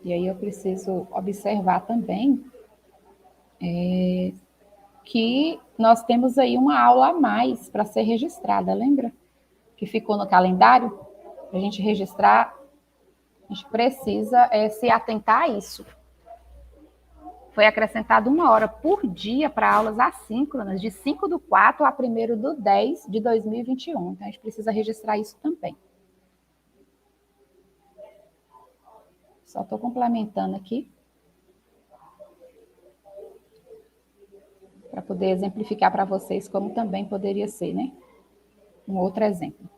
E aí eu preciso observar também que nós temos aí uma aula a mais para ser registrada, lembra? Que ficou no calendário, para a gente registrar, a gente precisa se atentar a isso. Foi acrescentado 1 hora por dia para aulas assíncronas, de 5/4 a 1º/10/2021. Então, a gente precisa registrar isso também. Só estou complementando aqui, para poder exemplificar para vocês como também poderia ser, né? Um outro exemplo.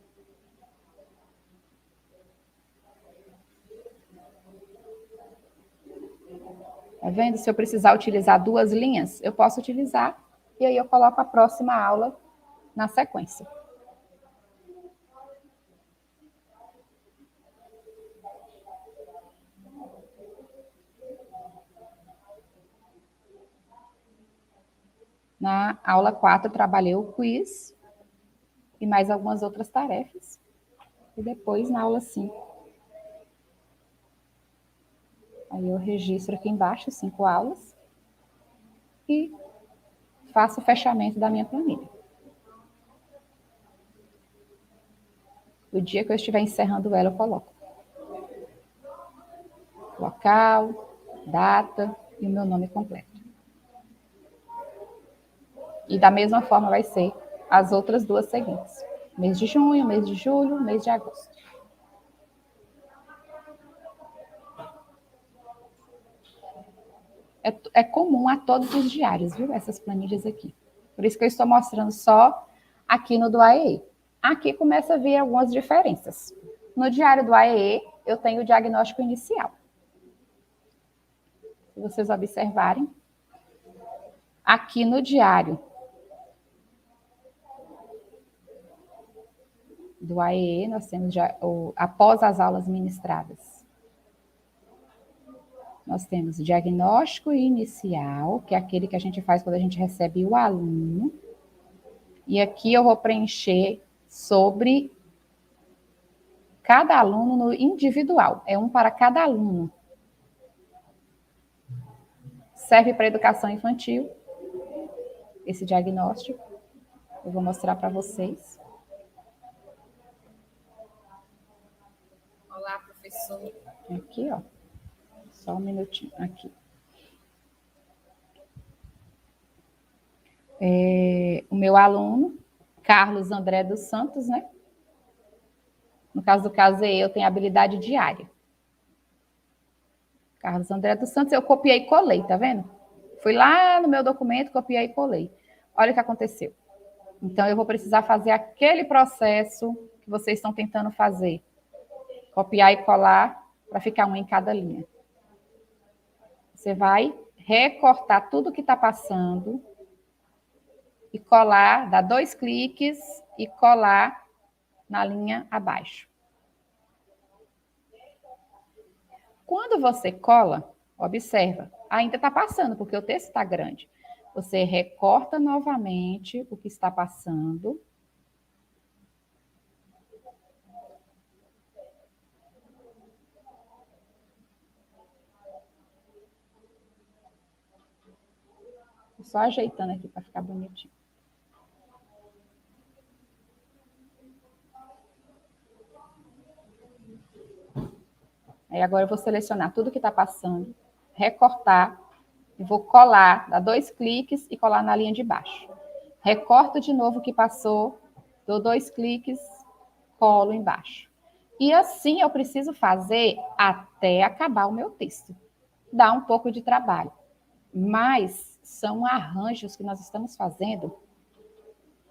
Tá vendo? Se eu precisar utilizar 2 linhas, eu posso utilizar, e aí eu coloco a próxima aula na sequência. Na aula 4, eu trabalhei o quiz e mais algumas outras tarefas. E depois, na aula 5, aí eu registro aqui embaixo 5 aulas e faço o fechamento da minha planilha. O dia que eu estiver encerrando ela, eu coloco local, data e o meu nome completo. E da mesma forma vai ser as outras 2 seguintes. Mês de junho, mês de julho, mês de agosto. É comum a todos os diários, viu? Essas planilhas aqui. Por isso que eu estou mostrando só aqui no do AEE. Aqui começa a vir algumas diferenças. No diário do AEE, eu tenho o diagnóstico inicial. Se vocês observarem, aqui no diário do AEE, nós temos após as aulas ministradas. Nós temos o diagnóstico inicial, que é aquele que a gente faz quando a gente recebe o aluno. E aqui eu vou preencher sobre cada aluno no individual. É um para cada aluno. Serve para educação infantil, esse diagnóstico. Eu vou mostrar para vocês. Olá, professor. Aqui, ó. Só um minutinho, aqui. O meu aluno, Carlos André dos Santos, né? No caso do CASE, eu tenho habilidade diária. Carlos André dos Santos, eu copiei e colei, tá vendo? Fui lá no meu documento, copiei e colei. Olha o que aconteceu. Então, eu vou precisar fazer aquele processo que vocês estão tentando fazer. Copiar e colar para ficar um em cada linha. Você vai recortar tudo que está passando e colar, dar 2 cliques e colar na linha abaixo. Quando você cola, observa, ainda está passando, porque o texto está grande. Você recorta novamente o que está passando. Só ajeitando aqui para ficar bonitinho. Aí agora eu vou selecionar tudo que está passando, recortar, e vou colar, dar 2 cliques e colar na linha de baixo. Recorto de novo o que passou, dou 2 cliques, colo embaixo. E assim eu preciso fazer até acabar o meu texto. Dá um pouco de trabalho, mas são arranjos que nós estamos fazendo,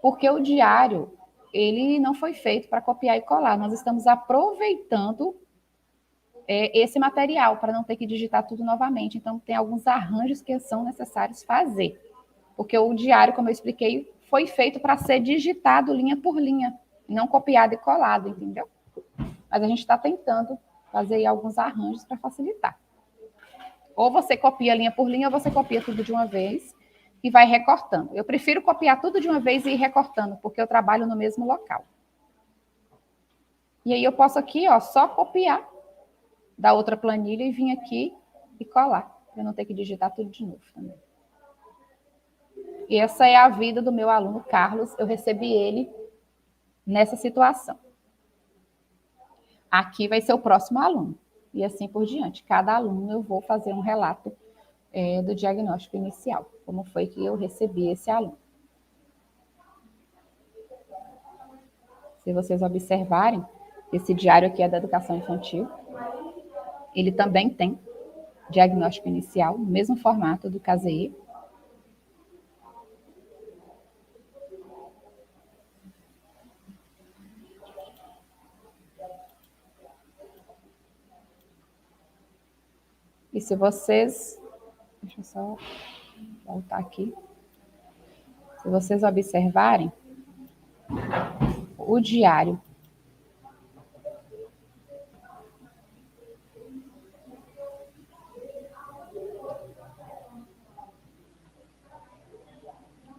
porque o diário, ele não foi feito para copiar e colar. Nós estamos aproveitando esse material para não ter que digitar tudo novamente. Então, tem alguns arranjos que são necessários fazer. Porque o diário, como eu expliquei, foi feito para ser digitado linha por linha, não copiado e colado, entendeu? Mas a gente está tentando fazer aí alguns arranjos para facilitar. Ou você copia linha por linha, ou você copia tudo de uma vez e vai recortando. Eu prefiro copiar tudo de uma vez e ir recortando, porque eu trabalho no mesmo local. E aí eu posso aqui, ó, só copiar da outra planilha e vir aqui e colar, para não ter que digitar tudo de novo também. E essa é a vida do meu aluno Carlos. Eu recebi ele nessa situação. Aqui vai ser o próximo aluno. E assim por diante. Cada aluno eu vou fazer um relato do diagnóstico inicial. Como foi que eu recebi esse aluno. Se vocês observarem, esse diário aqui é da educação infantil. Ele também tem diagnóstico inicial, no mesmo formato do CASEE. E se vocês... Deixa eu só voltar aqui. Se vocês observarem, o diário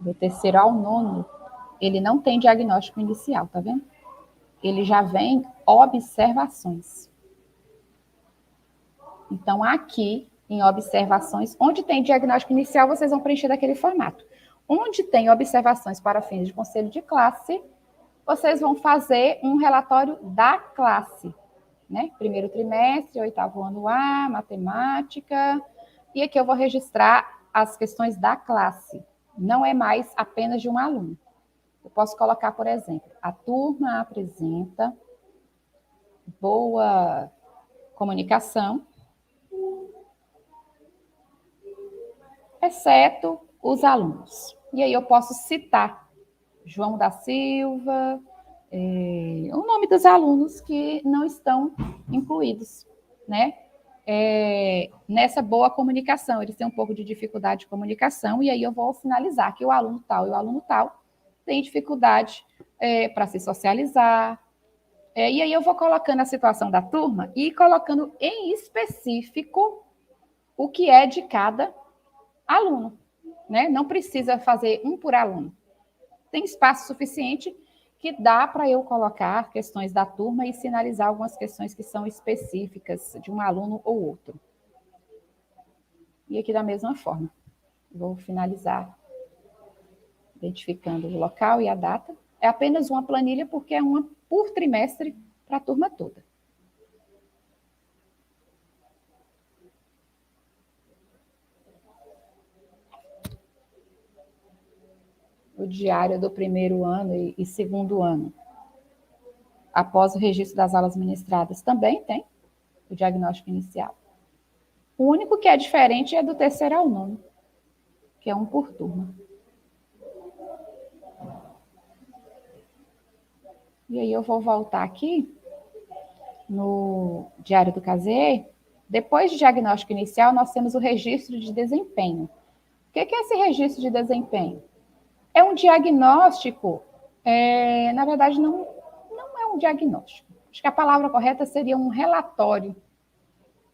do terceiro ao nono, ele não tem diagnóstico inicial, tá vendo? Ele já vem observações. Então, aqui, em observações, onde tem diagnóstico inicial, vocês vão preencher daquele formato. Onde tem observações para fins de conselho de classe, vocês vão fazer um relatório da classe, né? Primeiro trimestre, oitavo ano A, matemática. E aqui eu vou registrar as questões da classe. Não é mais apenas de um aluno. Eu posso colocar, por exemplo, a turma apresenta boa comunicação, exceto os alunos. E aí eu posso citar João da Silva, o nome dos alunos que não estão incluídos, né? Nessa boa comunicação, eles têm um pouco de dificuldade de comunicação, e aí eu vou sinalizar que o aluno tal e o aluno tal tem dificuldade para se socializar. E aí eu vou colocando a situação da turma e colocando em específico o que é de cada aluno, né? Não precisa fazer um por aluno. Tem espaço suficiente que dá para eu colocar questões da turma e sinalizar algumas questões que são específicas de um aluno ou outro. E aqui da mesma forma. Vou finalizar identificando o local e a data. É apenas uma planilha, porque é uma por trimestre para a turma toda. O diário do primeiro ano e segundo ano. Após o registro das aulas ministradas, também tem o diagnóstico inicial. O único que é diferente é do terceiro ao nono, que é um por turma. E aí eu vou voltar aqui no diário do CASEE. Depois de diagnóstico inicial, nós temos o registro de desempenho. O que é esse registro de desempenho? É um diagnóstico, na verdade, não é um diagnóstico. Acho que a palavra correta seria um relatório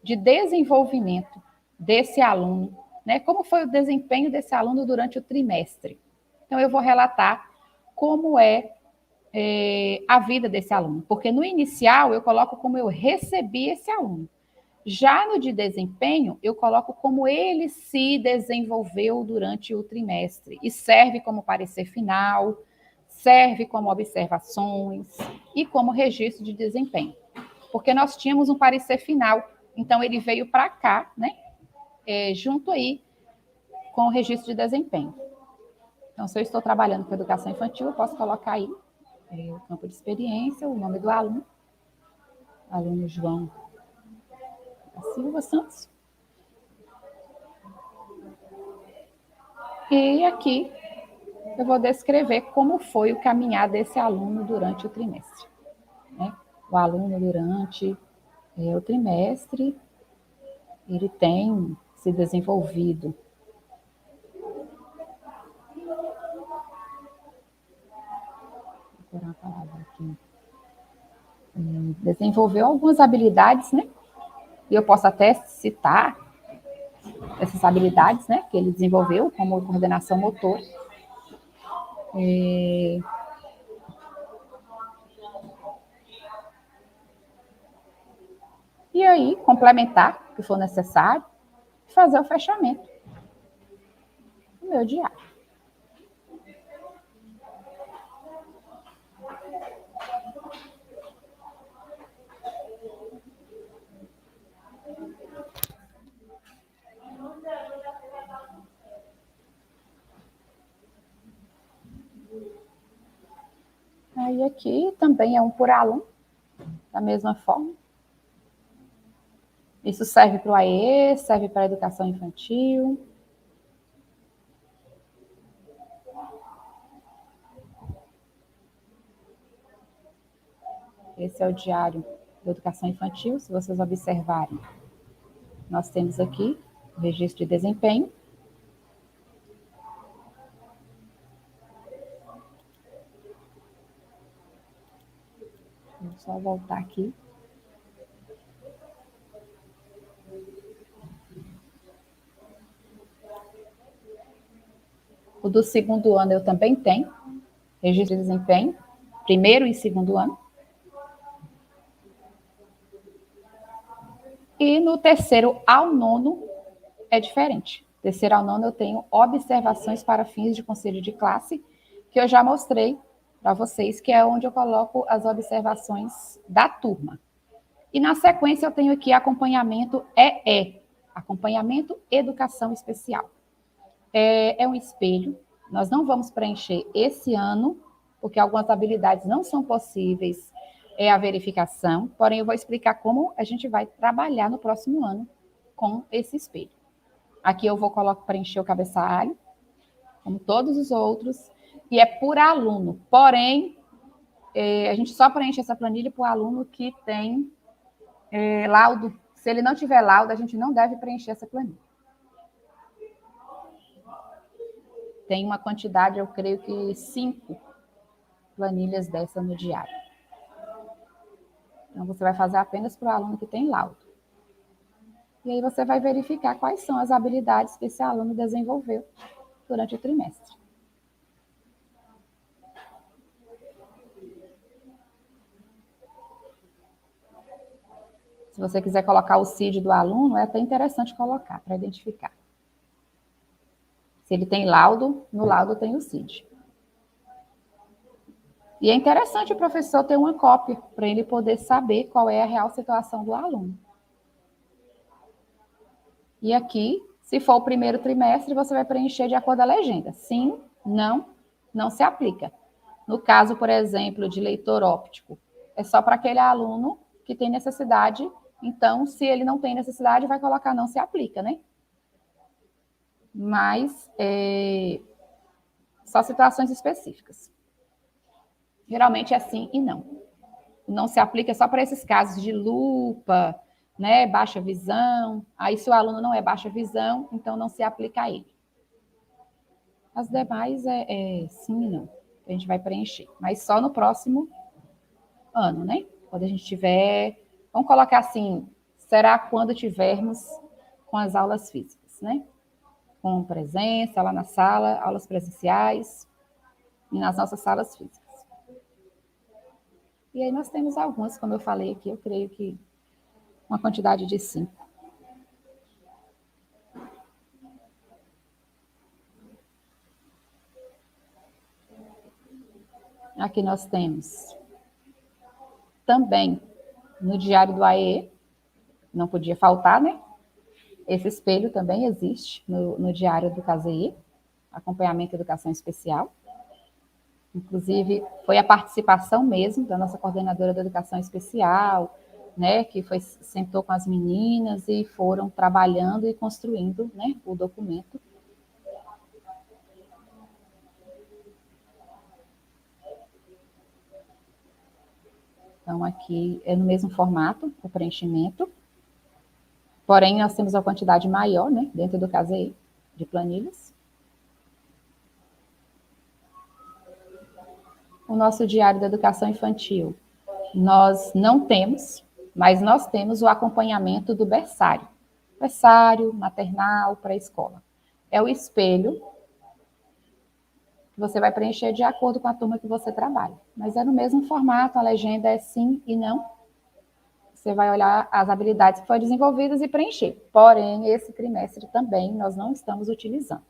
de desenvolvimento desse aluno, né? Como foi o desempenho desse aluno durante o trimestre. Então, eu vou relatar como é a vida desse aluno, porque no inicial eu coloco como eu recebi esse aluno. Já no de desempenho, eu coloco como ele se desenvolveu durante o trimestre e serve como parecer final, serve como observações e como registro de desempenho. Porque nós tínhamos um parecer final, então ele veio para cá, né? Junto aí com o registro de desempenho. Então, se eu estou trabalhando com educação infantil, eu posso colocar aí o campo de experiência, o nome do aluno João da Silva Santos. E aqui eu vou descrever como foi o caminhar desse aluno durante o trimestre. Né? O aluno durante o trimestre, ele tem se desenvolvido procurar a palavra aqui. Desenvolveu algumas habilidades, né? E eu posso até citar essas habilidades, né? Que ele desenvolveu, como coordenação motora. E aí, complementar, o que for necessário, fazer o fechamento do meu diário. Aí aqui também é um por aluno, da mesma forma. Isso serve para o AE, serve para a educação infantil. Esse é o diário da educação infantil, se vocês observarem. Nós temos aqui o registro de desempenho. Vou só voltar aqui. O do segundo ano eu também tenho, registro de desempenho, primeiro e segundo ano. E no terceiro ao nono é diferente. Terceiro ao nono eu tenho observações para fins de conselho de classe, que eu já mostrei para vocês, que é onde eu coloco as observações da turma. E na sequência eu tenho aqui acompanhamento EE, acompanhamento educação especial. É um espelho, nós não vamos preencher esse ano, porque algumas habilidades não são possíveis, é a verificação, porém eu vou explicar como a gente vai trabalhar no próximo ano com esse espelho. Aqui eu vou preencher o cabeçalho, como todos os outros, e é por aluno, porém, a gente só preenche essa planilha para o aluno que tem laudo. Se ele não tiver laudo, a gente não deve preencher essa planilha. Tem uma quantidade, eu creio que 5 planilhas dessa no diário. Então, você vai fazer apenas para o aluno que tem laudo. E aí você vai verificar quais são as habilidades que esse aluno desenvolveu durante o trimestre. Se você quiser colocar o CID do aluno, é até interessante colocar para identificar. Se ele tem laudo, no laudo tem o CID. E é interessante o professor ter uma cópia para ele poder saber qual é a real situação do aluno. E aqui, se for o primeiro trimestre, você vai preencher de acordo com a legenda. Sim, não se aplica. No caso, por exemplo, de leitor óptico, é só para aquele aluno que tem necessidade. Então, se ele não tem necessidade, vai colocar não se aplica, né? Mas, só situações específicas. Geralmente é sim e não. Não se aplica só para esses casos de lupa, né, baixa visão. Aí, se o aluno não é baixa visão, então não se aplica a ele. As demais é sim e não. A gente vai preencher, mas só no próximo ano, né? Quando a gente tiver... Vamos colocar assim, será quando tivermos com as aulas físicas, né? Com presença, lá na sala, aulas presenciais e nas nossas salas físicas. E aí nós temos algumas, como eu falei aqui, eu creio que uma quantidade de 5. Aqui nós temos também no diário do AE, não podia faltar, né? Esse espelho também existe no diário do CASEI, acompanhamento e educação especial. Inclusive, foi a participação mesmo da nossa coordenadora da educação especial, né, que sentou com as meninas e foram trabalhando e construindo, né, o documento. Então, aqui é no mesmo formato, o preenchimento. Porém, nós temos uma quantidade maior, né, dentro do CASEI, de planilhas. o nosso diário da educação infantil? Nós não temos, mas nós temos o acompanhamento do berçário. Berçário, maternal, pré-escola. É o espelho que você vai preencher de acordo com a turma que você trabalha. Mas é no mesmo formato, a legenda é sim e não. Você vai olhar as habilidades que foram desenvolvidas e preencher. Porém, esse trimestre também nós não estamos utilizando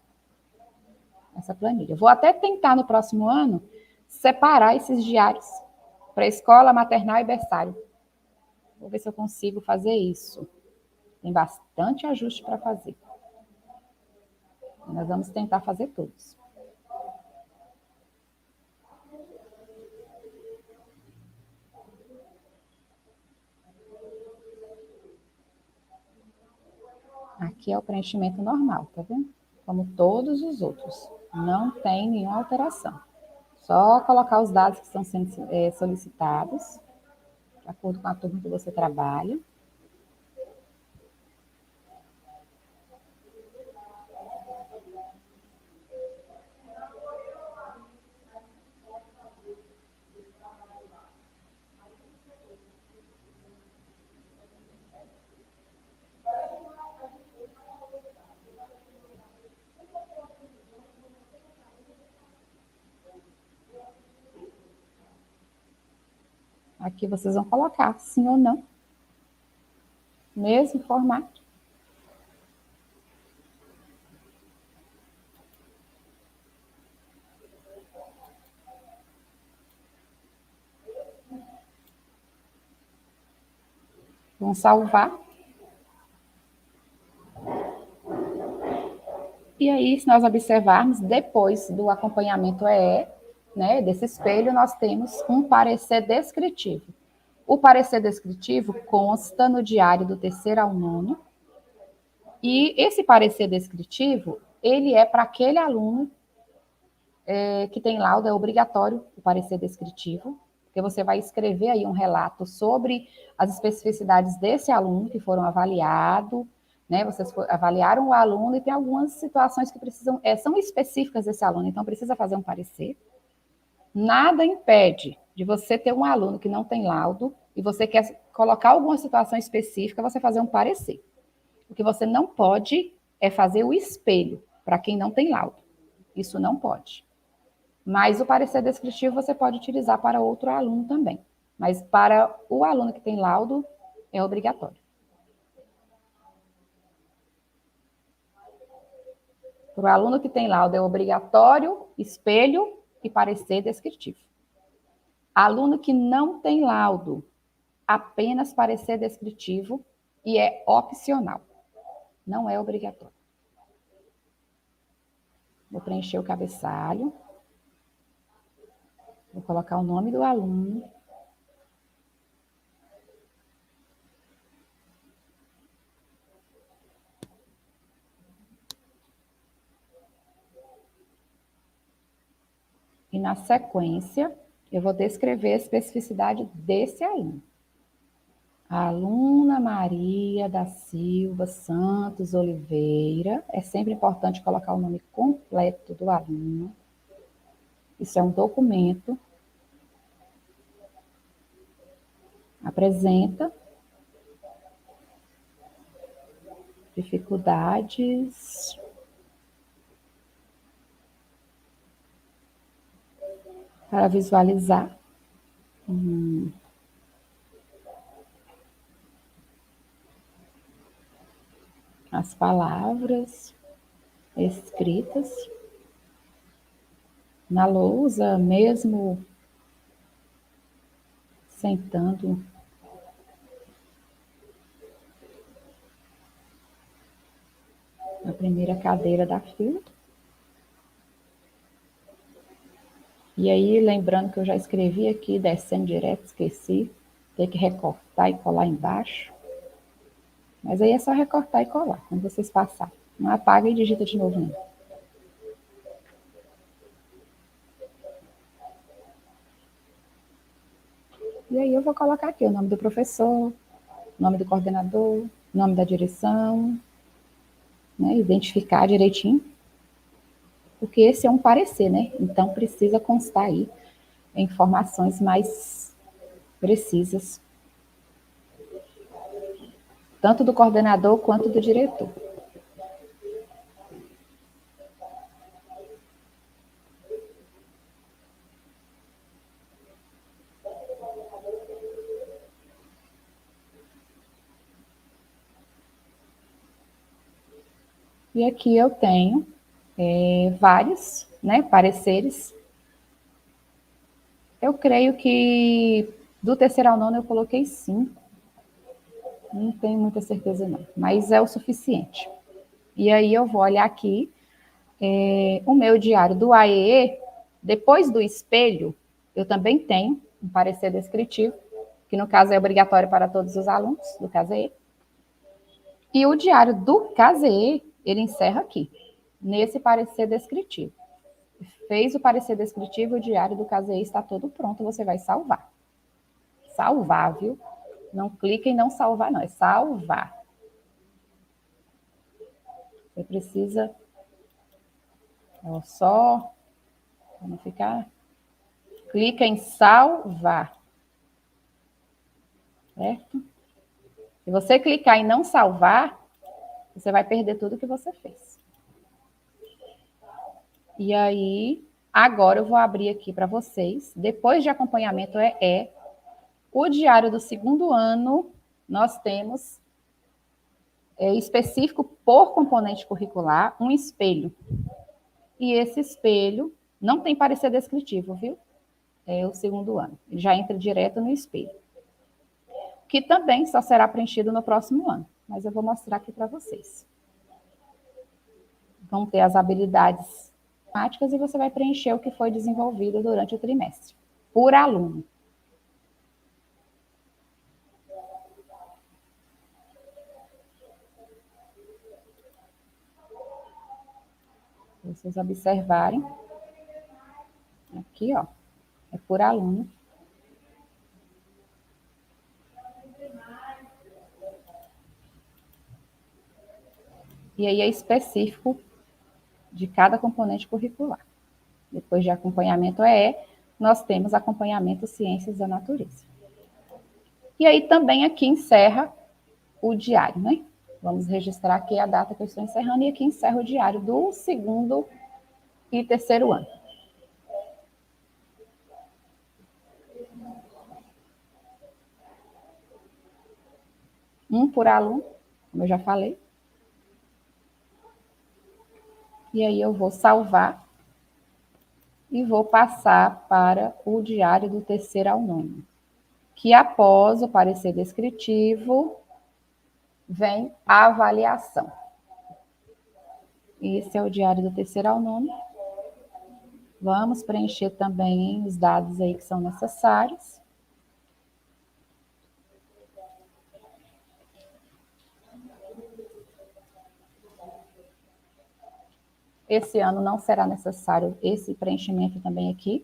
essa planilha. Eu vou até tentar no próximo ano separar esses diários para escola, maternal e berçário. Vou ver se eu consigo fazer isso. Tem bastante ajuste para fazer. E nós vamos tentar fazer todos. Aqui é o preenchimento normal, tá vendo? Como todos os outros. Não tem nenhuma alteração. Só colocar os dados que estão sendo solicitados, de acordo com a turma que você trabalha. Aqui vocês vão colocar sim ou não. Mesmo formato. Vão salvar. E aí, se nós observarmos, depois do acompanhamento EE, né, desse espelho, nós temos um parecer descritivo. O parecer descritivo consta no diário do 3º ao 9º, e esse parecer descritivo, ele é para aquele aluno que tem laudo, é obrigatório o parecer descritivo, porque você vai escrever aí um relato sobre as especificidades desse aluno que foram avaliados, né? Vocês avaliaram o aluno e tem algumas situações que precisam, são específicas desse aluno, então precisa fazer um parecer. Nada impede de você ter um aluno que não tem laudo e você quer colocar alguma situação específica, você fazer um parecer. O que você não pode é fazer o espelho para quem não tem laudo. Isso não pode. Mas o parecer descritivo você pode utilizar para outro aluno também. Mas para o aluno que tem laudo, é obrigatório. Para o aluno que tem laudo, é obrigatório, espelho e parecer descritivo. Aluno que não tem laudo, apenas parecer descritivo e é opcional. Não é obrigatório. Vou preencher o cabeçalho. Vou colocar o nome do aluno. E na sequência, eu vou descrever a especificidade desse aluno. A aluna Maria da Silva Santos Oliveira. É sempre importante colocar o nome completo do aluno. Isso é um documento. Apresenta dificuldades para visualizar as palavras escritas na lousa, mesmo sentando na primeira cadeira da fila. E aí, lembrando que eu já escrevi aqui, descendo direto, esqueci, tem que recortar e colar embaixo. Mas aí é só recortar e colar, quando vocês passarem. Não apaga e digita de novo, não. E aí eu vou colocar aqui o nome do professor, nome do coordenador, nome da direção, né, identificar direitinho, porque esse é um parecer, né? Então precisa constar aí informações mais precisas, tanto do coordenador quanto do diretor. E aqui eu tenho vários, né, pareceres. Eu creio que do terceiro ao nono eu coloquei 5. Não tenho muita certeza não, mas é o suficiente. E aí eu vou olhar aqui o meu diário do AEE, depois do espelho, eu também tenho um parecer descritivo, que no caso é obrigatório para todos os alunos do CASEE. E o diário do CASEE, ele encerra aqui, nesse parecer descritivo. Fez o parecer descritivo, o diário do CASEE está todo pronto, você vai salvar. Salvar, viu? Não clica em não salvar, não, é salvar. Você precisa, só, para não ficar, clica em salvar, certo? Se você clicar em não salvar, você vai perder tudo que você fez. E aí, agora eu vou abrir aqui para vocês, depois de acompanhamento o diário do segundo ano, nós temos específico por componente curricular, um espelho. E esse espelho não tem parecer descritivo, viu? É o segundo ano. Ele já entra direto no espelho. Que também só será preenchido no próximo ano. Mas eu vou mostrar aqui para vocês. Vão ter as habilidades matemáticas e você vai preencher o que foi desenvolvido durante o trimestre, por aluno. Se vocês observarem, aqui, ó, é por aluno. E aí é específico de cada componente curricular. Depois de acompanhamento nós temos acompanhamento Ciências da Natureza. E aí também aqui encerra o diário, né? Vamos registrar aqui a data que eu estou encerrando e aqui encerra o diário do segundo e terceiro ano. Um por aluno, como eu já falei. E aí eu vou salvar e vou passar para o diário do terceiro ao nono, que após o parecer descritivo, vem a avaliação. Esse é o diário do terceiro ao nono. Vamos preencher também os dados aí que são necessários. Esse ano não será necessário esse preenchimento também aqui.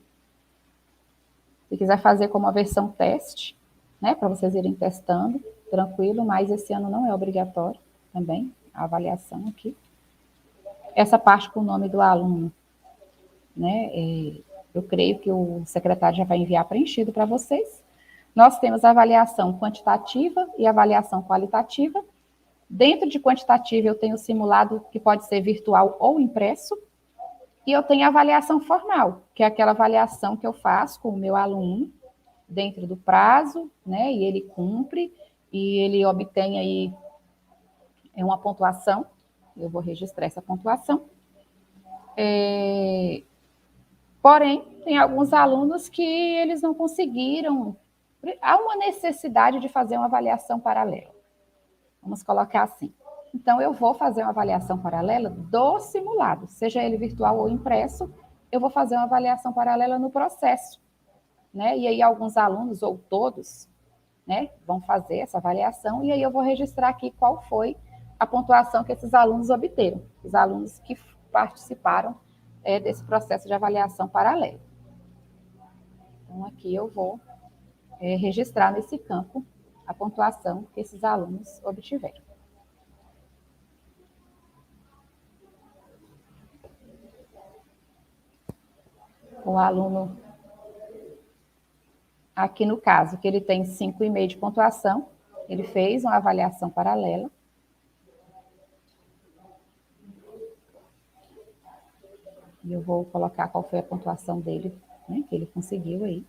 Se quiser fazer como a versão teste, né, para vocês irem testando, tranquilo, mas esse ano não é obrigatório também, a avaliação aqui. Essa parte com o nome do aluno, né, eu creio que o secretário já vai enviar preenchido para vocês. Nós temos a avaliação quantitativa e avaliação qualitativa. Dentro de quantitativa, eu tenho o simulado que pode ser virtual ou impresso. E eu tenho a avaliação formal, que é aquela avaliação que eu faço com o meu aluno dentro do prazo, né? E ele cumpre, e ele obtém aí uma pontuação. Eu vou registrar essa pontuação. Porém, tem alguns alunos que eles não conseguiram. Há uma necessidade de fazer uma avaliação paralela. Vamos colocar assim. Então, eu vou fazer uma avaliação paralela do simulado, seja ele virtual ou impresso, eu vou fazer uma avaliação paralela no processo, né? E aí, alguns alunos, ou todos, né, vão fazer essa avaliação, e aí eu vou registrar aqui qual foi a pontuação que esses alunos obteram, os alunos que participaram desse processo de avaliação paralela. Então, aqui eu vou registrar nesse campo a pontuação que esses alunos obtiveram. O aluno Aqui no caso, que ele tem 5,5 de pontuação, ele fez uma avaliação paralela. E eu vou colocar qual foi a pontuação dele, né, que ele conseguiu aí.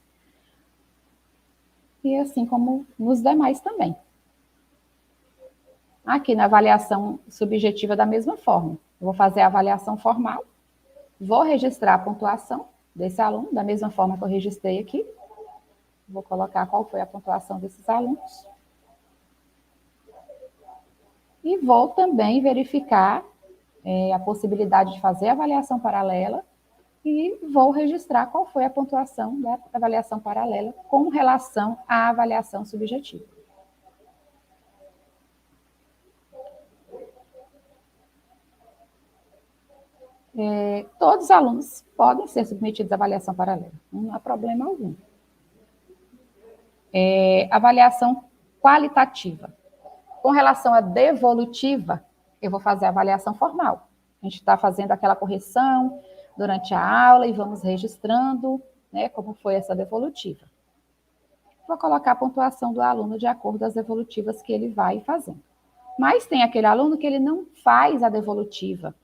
E assim como nos demais também. Aqui na avaliação subjetiva da mesma forma. Eu vou fazer a avaliação formal, vou registrar a pontuação desse aluno, da mesma forma que eu registrei aqui. Vou colocar qual foi a pontuação desses alunos. E vou também verificar a possibilidade de fazer a avaliação paralela e vou registrar qual foi a pontuação da avaliação paralela com relação à avaliação subjetiva. Todos os alunos podem ser submetidos à avaliação paralela, não há problema algum. Avaliação qualitativa. Com relação à devolutiva, eu vou fazer a avaliação formal. A gente está fazendo aquela correção durante a aula e vamos registrando, né, como foi essa devolutiva. Vou colocar a pontuação do aluno de acordo com as devolutivas que ele vai fazendo. Mas tem aquele aluno que ele não faz a devolutiva,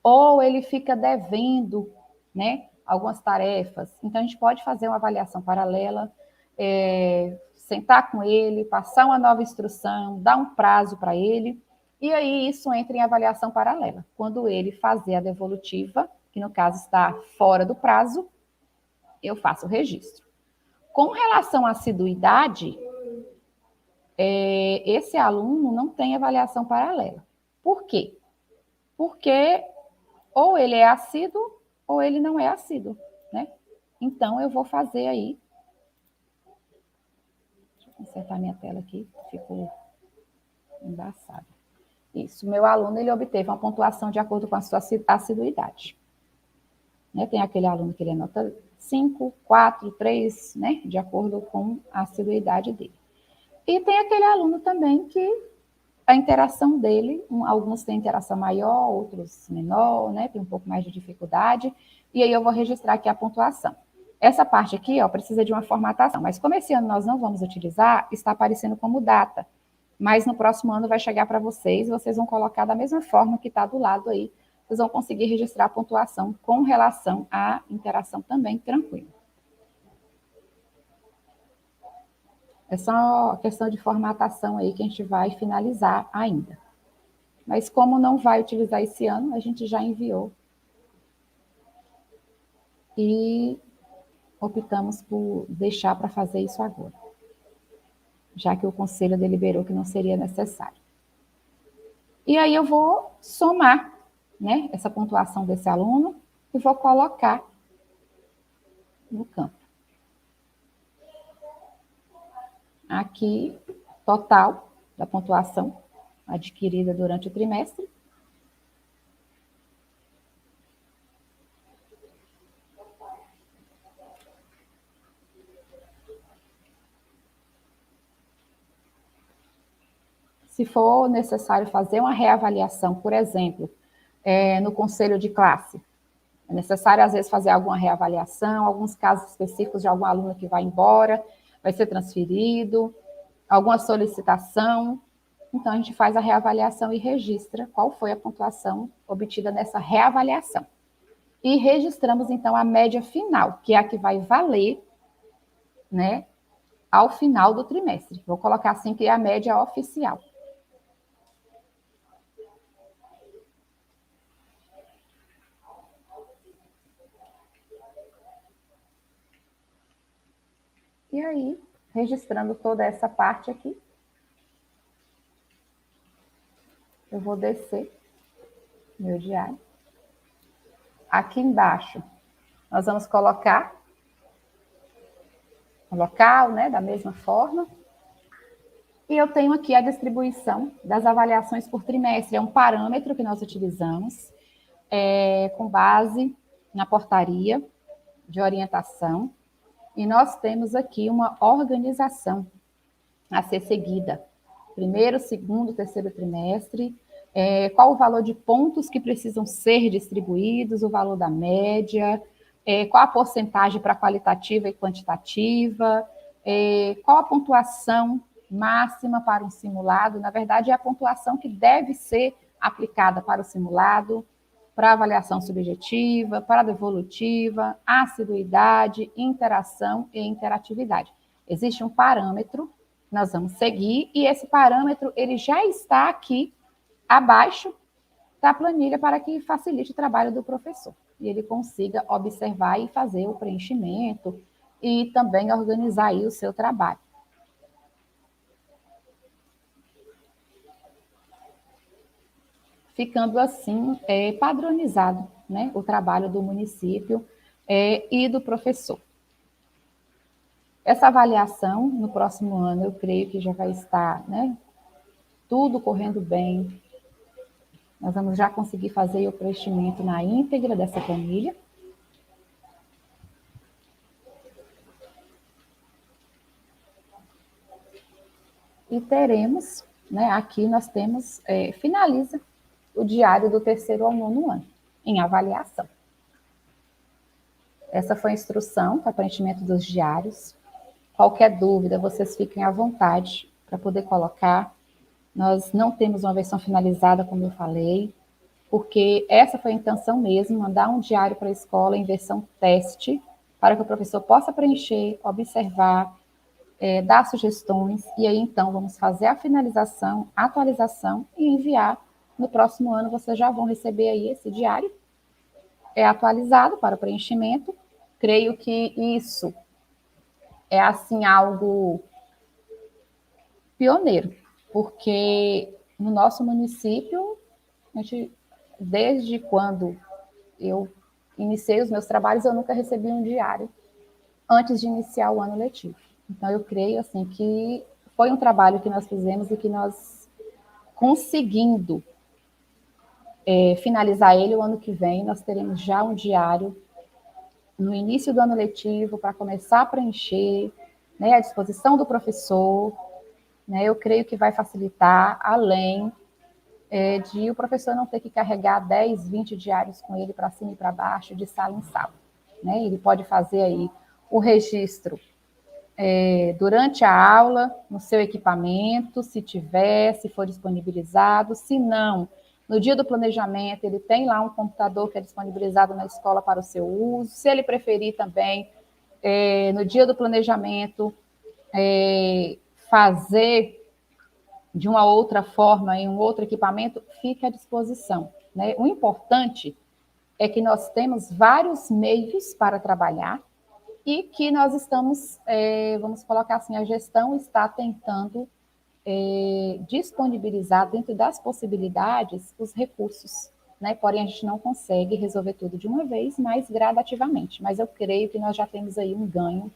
ou ele fica devendo, né, algumas tarefas. Então, a gente pode fazer uma avaliação paralela, sentar com ele, passar uma nova instrução, dar um prazo para ele, e aí isso entra em avaliação paralela. Quando ele fazer a devolutiva, que no caso está fora do prazo, eu faço o registro. Com relação à assiduidade, esse aluno não tem avaliação paralela. Por quê? Porque ou ele é assíduo ou ele não é assíduo, né? Então, eu vou fazer aí. Deixa eu consertar minha tela aqui, ficou embaçado. Isso, meu aluno, ele obteve uma pontuação de acordo com a sua assiduidade. Né? Tem aquele aluno que ele é nota 5, 4, 3, né? De acordo com a assiduidade dele. E tem aquele aluno também que a interação dele, alguns têm interação maior, outros menor, né? Tem um pouco mais de dificuldade. E aí eu vou registrar aqui a pontuação. Essa parte aqui, ó, precisa de uma formatação. Mas como esse ano nós não vamos utilizar, está aparecendo como data. Mas no próximo ano vai chegar para vocês e vocês vão colocar da mesma forma que está do lado aí. Vocês vão conseguir registrar a pontuação com relação à interação também, tranquilo. É só questão de formatação aí que a gente vai finalizar ainda. Mas como não vai utilizar esse ano, a gente já enviou. E optamos por deixar para fazer isso agora, já que o conselho deliberou que não seria necessário. E aí eu vou somar, né, essa pontuação desse aluno e vou colocar no campo. Aqui, total da pontuação adquirida durante o trimestre. Se for necessário fazer uma reavaliação, por exemplo, no conselho de classe, é necessário, às vezes, fazer alguma reavaliação, alguns casos específicos de algum aluno que vai embora, vai ser transferido, alguma solicitação. Então, a gente faz a reavaliação e registra qual foi a pontuação obtida nessa reavaliação. E registramos, então, a média final, que é a que vai valer, né, ao final do trimestre. Vou colocar assim que é a média oficial. E aí, registrando toda essa parte aqui, eu vou descer meu diário. Aqui embaixo, nós vamos colocar o local, né, da mesma forma. E eu tenho aqui a distribuição das avaliações por trimestre. É um parâmetro que nós utilizamos com base na portaria de orientação. E nós temos aqui uma organização a ser seguida. Primeiro, segundo, terceiro trimestre, qual o valor de pontos que precisam ser distribuídos, o valor da média, qual a porcentagem para qualitativa e quantitativa, qual a pontuação máxima para um simulado. Na verdade, é a pontuação que deve ser aplicada para o simulado, para avaliação subjetiva, para a devolutiva, assiduidade, interação e interatividade. Existe um parâmetro que nós vamos seguir, e esse parâmetro ele já está aqui abaixo da planilha para que facilite o trabalho do professor e ele consiga observar e fazer o preenchimento e também organizar aí o seu trabalho. Ficando assim padronizado, né, o trabalho do município e do professor. Essa avaliação, no próximo ano, eu creio que já vai estar, né, tudo correndo bem. Nós vamos já conseguir fazer o preenchimento na íntegra dessa planilha. E teremos, né, aqui nós temos, finaliza o diário do 3º ao 9º ano, em avaliação. Essa foi a instrução para preenchimento dos diários. Qualquer dúvida, vocês fiquem à vontade para poder colocar. Nós não temos uma versão finalizada, como eu falei, porque essa foi a intenção mesmo, mandar um diário para a escola em versão teste, para que o professor possa preencher, observar, dar sugestões, e aí então vamos fazer a finalização, atualização e enviar. No próximo ano vocês já vão receber aí esse diário atualizado para o preenchimento. Creio que isso é assim algo pioneiro, porque no nosso município, a gente, desde quando eu iniciei os meus trabalhos, eu nunca recebi um diário antes de iniciar o ano letivo. Então, eu creio assim que foi um trabalho que nós fizemos e que nós, conseguindo finalizar ele o ano que vem, nós teremos já um diário no início do ano letivo para começar a preencher, né, à disposição do professor. Né, eu creio que vai facilitar, além de o professor não ter que carregar 10, 20 diários com ele para cima e para baixo, de sala em sala. Né? Ele pode fazer aí o registro durante a aula, no seu equipamento, se tiver, se for disponibilizado. Se não, no dia do planejamento, ele tem lá um computador que é disponibilizado na escola para o seu uso. Se ele preferir também, no dia do planejamento, fazer de uma outra forma, em um outro equipamento, fique à disposição. Né? O importante é que nós temos vários meios para trabalhar e que nós estamos, vamos colocar assim, a gestão está tentando disponibilizar dentro das possibilidades os recursos. Né? Porém, a gente não consegue resolver tudo de uma vez, mas gradativamente. Mas eu creio que nós já temos aí um ganho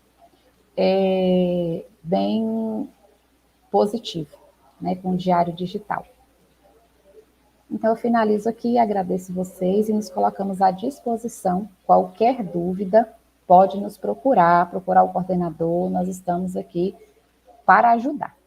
bem positivo, né, com o diário digital. Então, eu finalizo aqui, agradeço vocês e nos colocamos à disposição. Qualquer dúvida, pode nos procurar o coordenador, nós estamos aqui para ajudar.